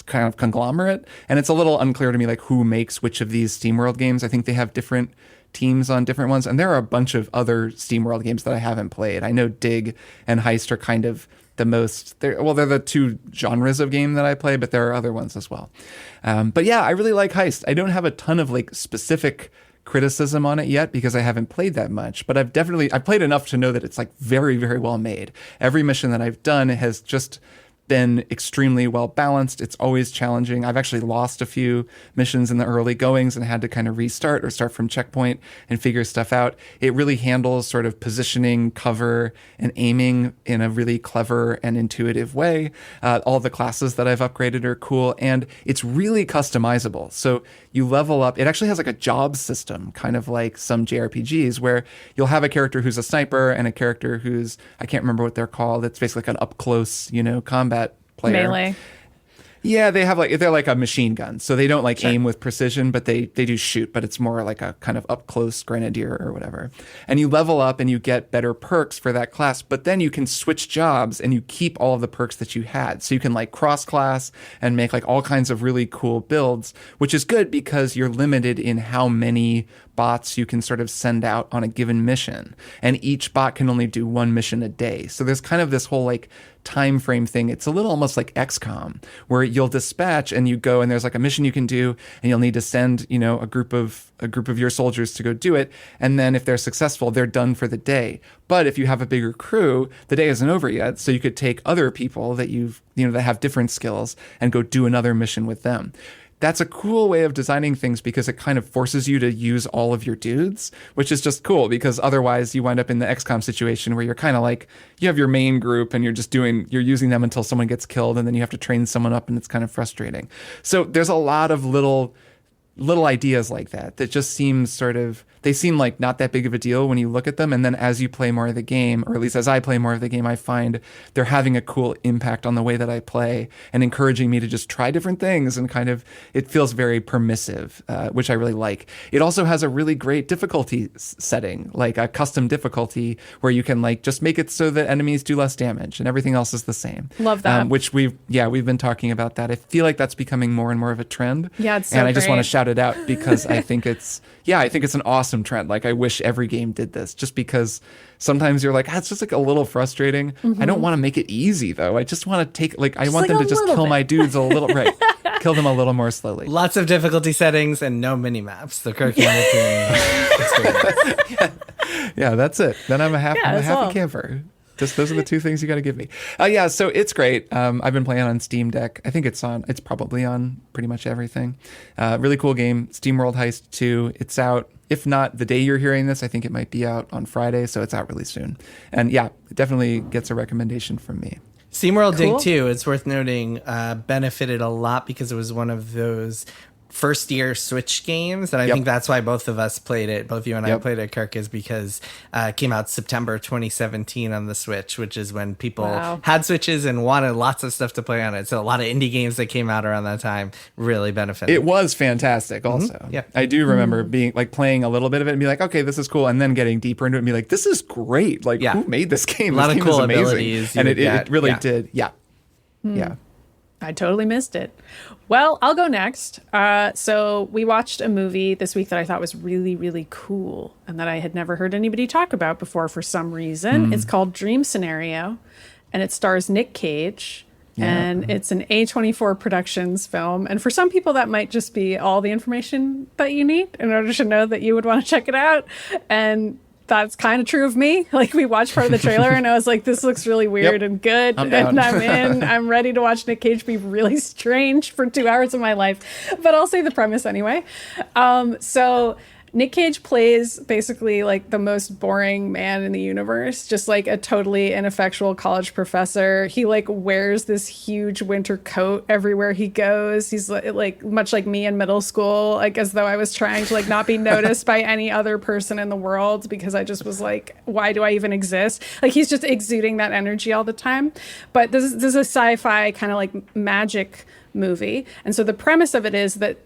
kind of conglomerate. And it's a little unclear to me, like, who makes which of these Steamworld games. I think they have different teams on different ones. And there are a bunch of other Steamworld games that I haven't played. I know Dig and Heist are kind of the most, they're the two genres of game that I play, but there are other ones as well. But yeah, I really like Heist. I don't have a ton of like specific criticism on it yet because I haven't played that much, but I've played enough to know that it's like very, very well made. Every mission that I've done has just been extremely well balanced. It's always challenging. I've actually lost a few missions in the early goings and had to kind of restart or start from checkpoint and figure stuff out. It really handles sort of positioning, cover, and aiming in a really clever and intuitive way. All the classes that I've upgraded are cool, and it's really customizable. So you level up. It actually has like a job system, kind of like some JRPGs, where you'll have a character who's a sniper and a character who's, I can't remember what they're called. It's basically like an up close, combat player. Melee. Yeah, they're like a machine gun. So they don't like aim with precision, but they do shoot, but it's more like a kind of up close grenadier or whatever. And you level up and you get better perks for that class, but then you can switch jobs and you keep all of the perks that you had. So you can like cross class and make like all kinds of really cool builds, which is good because you're limited in how many bots you can sort of send out on a given mission. And each bot can only do one mission a day. So there's kind of this whole like time frame thing. It's a little almost like XCOM, where you'll dispatch and you go and there's like a mission you can do and you'll need to send, a group of your soldiers to go do it. And then if they're successful, they're done for the day. But if you have a bigger crew, the day isn't over yet. So you could take other people that that have different skills and go do another mission with them. That's a cool way of designing things because it kind of forces you to use all of your dudes, which is just cool because otherwise you wind up in the XCOM situation where you're kind of like, you have your main group and you're using them until someone gets killed and then you have to train someone up and it's kind of frustrating. So there's a lot of little ideas like that just they seem like not that big of a deal when you look at them. And then as you play more of the game, or at least as I play more of the game, I find they're having a cool impact on the way that I play and encouraging me to just try different things. And kind of, it feels very permissive, which I really like. It also has a really great difficulty setting, like a custom difficulty where you can like just make it so that enemies do less damage and everything else is the same. Love that. Which we've been talking about that. I feel like that's becoming more and more of a trend. Yeah, it's so and I just want to great. shout it out because I think it's an awesome trend. Like I wish every game did this just because sometimes you're like, it's just like a little frustrating. I don't want to make it easy though. I just want to take I want them to just kill my dudes a little, right. Kill them a little more slowly. Lots of difficulty settings and no mini maps. The Kirk Hamilton experience. Yeah, that's it. Then I'm a happy camper. Just those are the two things you got to give me. So it's great. I've been playing on Steam Deck. I think it's probably on pretty much everything. Really cool game. Steamworld Heist 2. It's out. If not the day you're hearing this, I think it might be out on Friday, so it's out really soon. And yeah, it definitely gets a recommendation from me. Steamworld Dig 2, it's worth noting, benefited a lot because it was one of those first-year Switch games, and I think that's why both of us played it. Both you and I played it, Kirk, is because it came out September 2017 on the Switch, which is when people had Switches and wanted lots of stuff to play on it. So a lot of indie games that came out around that time really benefited. It was fantastic also. Mm-hmm. Yeah. I do remember being like playing a little bit of it and be like, okay, this is cool. And then getting deeper into it and be like, this is great. Like who made this game? A lot this of game cool is amazing. abilities. And it really did. Yeah. Yeah. I totally missed it. Well, I'll go next. So we watched a movie this week that I thought was really, really cool and that I had never heard anybody talk about before for some reason. It's called Dream Scenario, and it stars Nick Cage. Yeah. And it's an A24 Productions film. And for some people, that might just be all the information that you need in order to know that you would want to check it out. And that's kind of true of me. Like, we watched part of the trailer and I was like, this looks really weird and good. And I'm in. I'm ready to watch Nick Cage be really strange for 2 hours of my life. But I'll say the premise anyway. So Nick Cage plays basically like the most boring man in the universe, just like a totally ineffectual college professor. He like wears this huge winter coat everywhere he goes. He's like much like me in middle school, like as though I was trying to like not be noticed by any other person in the world because I just was like, why do I even exist? Like he's just exuding that energy all the time. But this is a sci-fi kind of like magic movie. And so the premise of it is that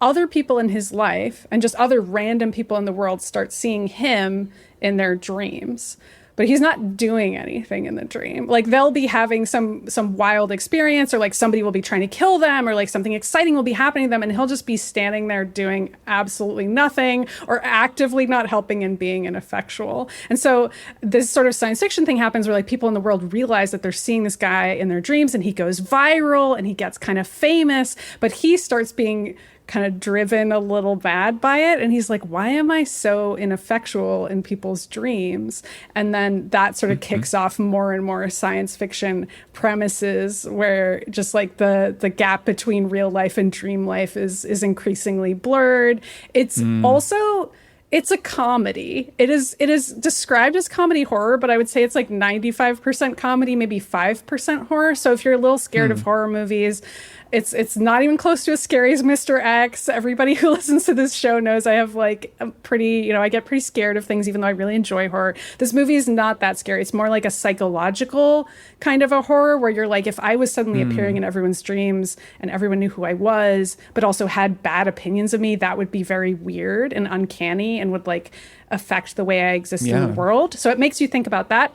other people in his life and just other random people in the world start seeing him in their dreams. But but he's not doing anything in the dream. Like they'll be having some wild experience, or like somebody will be trying to kill them, or like something exciting will be happening to them, and he'll just be standing there doing absolutely nothing, or actively not helping and being ineffectual. And so this sort of science fiction thing happens where like people in the world realize that they're seeing this guy in their dreams, and he goes viral and he gets kind of famous, but he starts being kind of driven a little bad by it. And he's like, why am I so ineffectual in people's dreams? And then that sort of kicks off more and more science fiction premises where just like the gap between real life and dream life is increasingly blurred. It's also... It's a comedy. It is described as comedy horror, but I would say it's like 95% comedy, maybe 5% horror. So if you're a little scared of horror movies, it's not even close to as scary as Mr. X. Everybody who listens to this show knows I have like a pretty, I get pretty scared of things, even though I really enjoy horror. This movie is not that scary. It's more like a psychological kind of a horror where you're like, if I was suddenly appearing in everyone's dreams and everyone knew who I was, but also had bad opinions of me, that would be very weird and uncanny and would like affect the way I exist in the world. So it makes you think about that.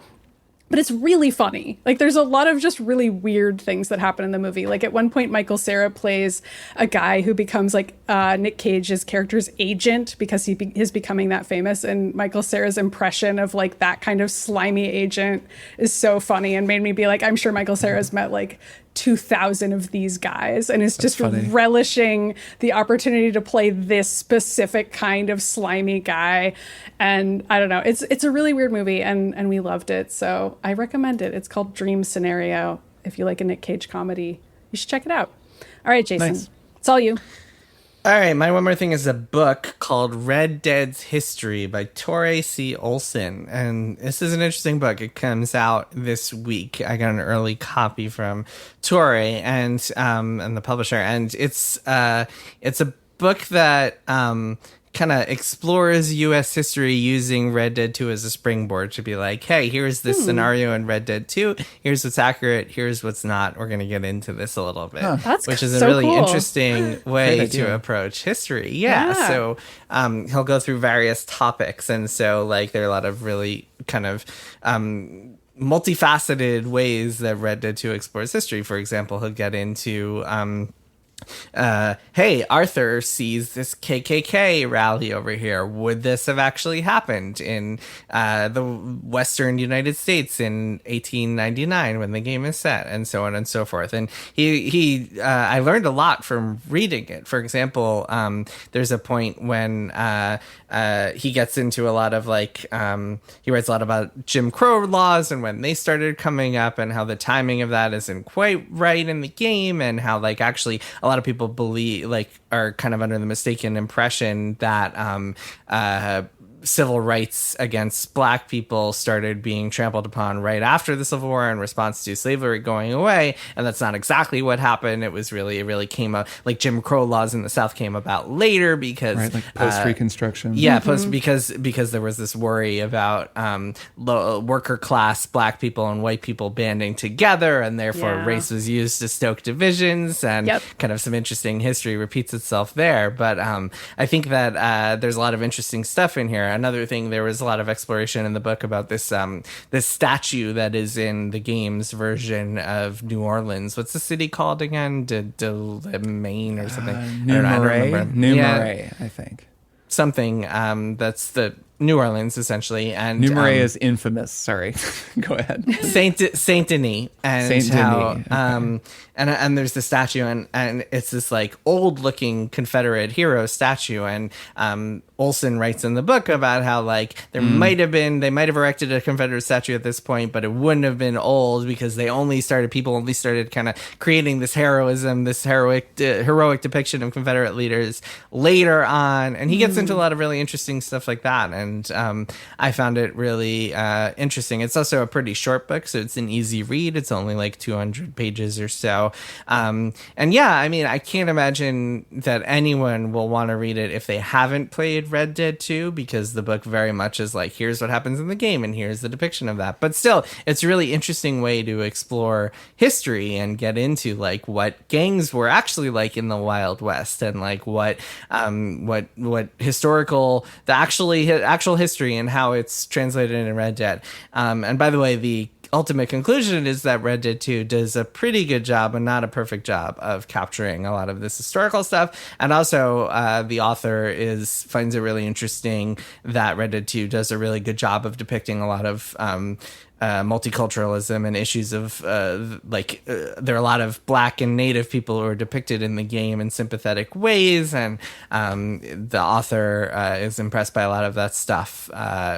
But it's really funny. Like, there's a lot of just really weird things that happen in the movie. Like, at one point, Michael Cera plays a guy who becomes, like, Nick Cage's character's agent because he is becoming that famous. And Michael Cera's impression of, like, that kind of slimy agent is so funny and made me be like, I'm sure Michael Cera's met, like, 2,000 of these guys and is just relishing the opportunity to play this specific kind of slimy guy. And I don't know, it's a really weird movie and we loved it. So I recommend it. It's called Dream Scenario. If you like a Nick Cage comedy, you should check it out. All right, Jason, it's all you. All right, my one more thing is a book called Red Dead's History by Tore C. Olsson. And this is an interesting book. It comes out this week. I got an early copy from Tore and the publisher. And it's a book that kind of explores U.S. history using Red Dead 2 as a springboard to be like, hey, here's this scenario in Red Dead 2. Here's what's accurate. Here's what's not. We're going to get into this a little bit, which is a really cool. Interesting way to approach history. Yeah. So he'll go through various topics. And so like there are a lot of really kind of multifaceted ways that Red Dead 2 explores history. For example, he'll get into... hey, Arthur sees this KKK rally over here. Would this have actually happened in the Western United States in 1899 when the game is set, and so on and so forth? And I learned a lot from reading it. For example, there's a point when he gets into a lot of he writes a lot about Jim Crow laws and when they started coming up and how the timing of that isn't quite right in the game, and how actually a lot of people are kind of under the mistaken impression that civil rights against black people started being trampled upon right after the Civil War in response to slavery going away, and that's not exactly what happened. It really came up, like Jim Crow laws in the South came about later because post-Reconstruction. Because there was this worry about worker class black people and white people banding together, and therefore race was used to stoke divisions, and kind of some interesting history repeats itself there. But I think that there's a lot of interesting stuff in here. Another thing, there was a lot of exploration in the book about this statue that is in the game's version of New Orleans. What's the city called again? Maine or something? New Marais, I think. Something that's the New Orleans, essentially. And New Marais is infamous. Sorry. Go ahead. Saint Denis. And Saint Denis. How, and there's the statue, and it's this old looking Confederate hero statue. And Olsson writes in the book about how they might have erected a Confederate statue at this point, but it wouldn't have been old because people only started kind of creating this heroism, this heroic depiction of Confederate leaders later on. And he gets into a lot of really interesting stuff like that. And I found it really interesting. It's also a pretty short book, so it's an easy read. It's only 200 pages or so. I can't imagine that anyone will want to read it if they haven't played Red Dead 2, because the book very much is here's what happens in the game and here's the depiction of that. But still, it's a really interesting way to explore history and get into what gangs were actually like in the Wild West, and what historical, the actual history and how it's translated in Red Dead. And by the way, the ultimate conclusion is that Red Dead 2 does a pretty good job, but not a perfect job, of capturing a lot of this historical stuff. And also, the author finds it really interesting that Red Dead 2 does a really good job of depicting a lot of multiculturalism and issues of there are a lot of Black and Native people who are depicted in the game in sympathetic ways, and the author is impressed by a lot of that stuff.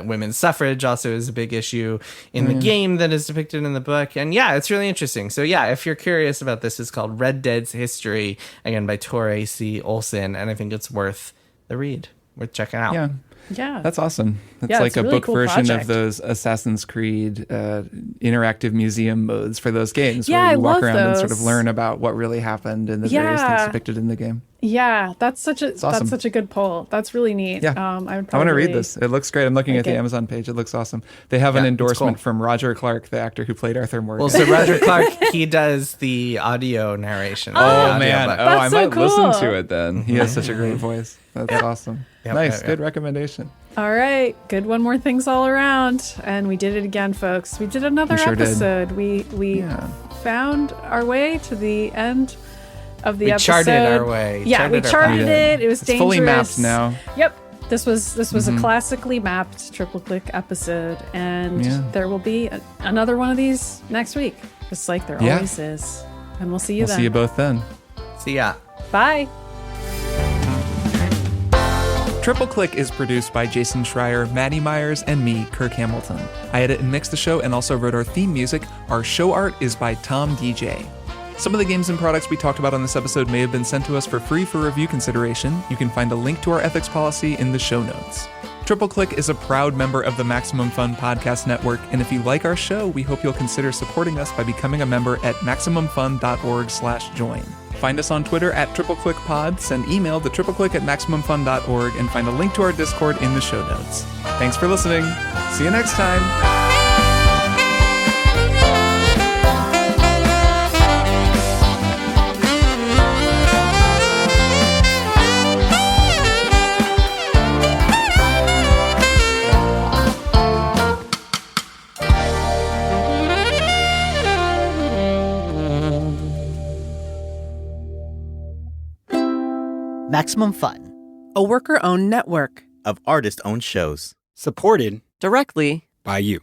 Women's suffrage also is a big issue in the game that is depicted in the book, and it's really interesting. So if you're curious about this, it's called Red Dead's History, again by Tor C. Olsson, and I think it's worth the read, worth checking out. Yeah. That's awesome. It's Yeah, like it's a a really book cool version project. of those Assassin's Creed interactive museum modes for those games, Yeah, where you I walk love around and sort those. of learn about what really happened and the various things depicted in the game. Yeah, that's such a awesome. that's such a good poll. That's really neat. Yeah. I would I want probably to read this. It looks great. I'm looking at the it. Amazon page. It looks awesome. They have an it's endorsement cool. from Roger Clark, the actor who played Arthur Morgan. Well, so Roger Clark, he does the audio narration. oh, man. Audiobook. I That's so might listen cool. to it then. He has such a great voice. That's awesome. Nice. Good recommendation. All right, good one more things all around, and we did it again, folks. We did another We sure did. episode. We found our way to the end of the We episode. charted our way. Yeah, we Charted our charted path. it. It was It's dangerous. fully mapped now. Yep. This was a classically mapped triple click episode, and there will be another one of these next week, just like there always is. And we'll see you We'll then. see you both then. See ya. Bye. Triple Click is produced by Jason Schreier, Maddy Myers, and me, Kirk Hamilton. I edit and mix the show and also wrote our theme music. Our show art is by Tom DJ. Some of the games and products we talked about on this episode may have been sent to us for free for review consideration. You can find a link to our ethics policy in the show notes. Triple Click is a proud member of the Maximum Fun Podcast Network, and if you like our show, we hope you'll consider supporting us by becoming a member at MaximumFun.org/join. Find us on Twitter at TripleClickPod, send email to tripleclick@MaximumFun.org, and find a link to our Discord in the show notes. Thanks for listening. See you next time. Maximum Fun, a worker-owned network of artist-owned shows. Supported directly by you.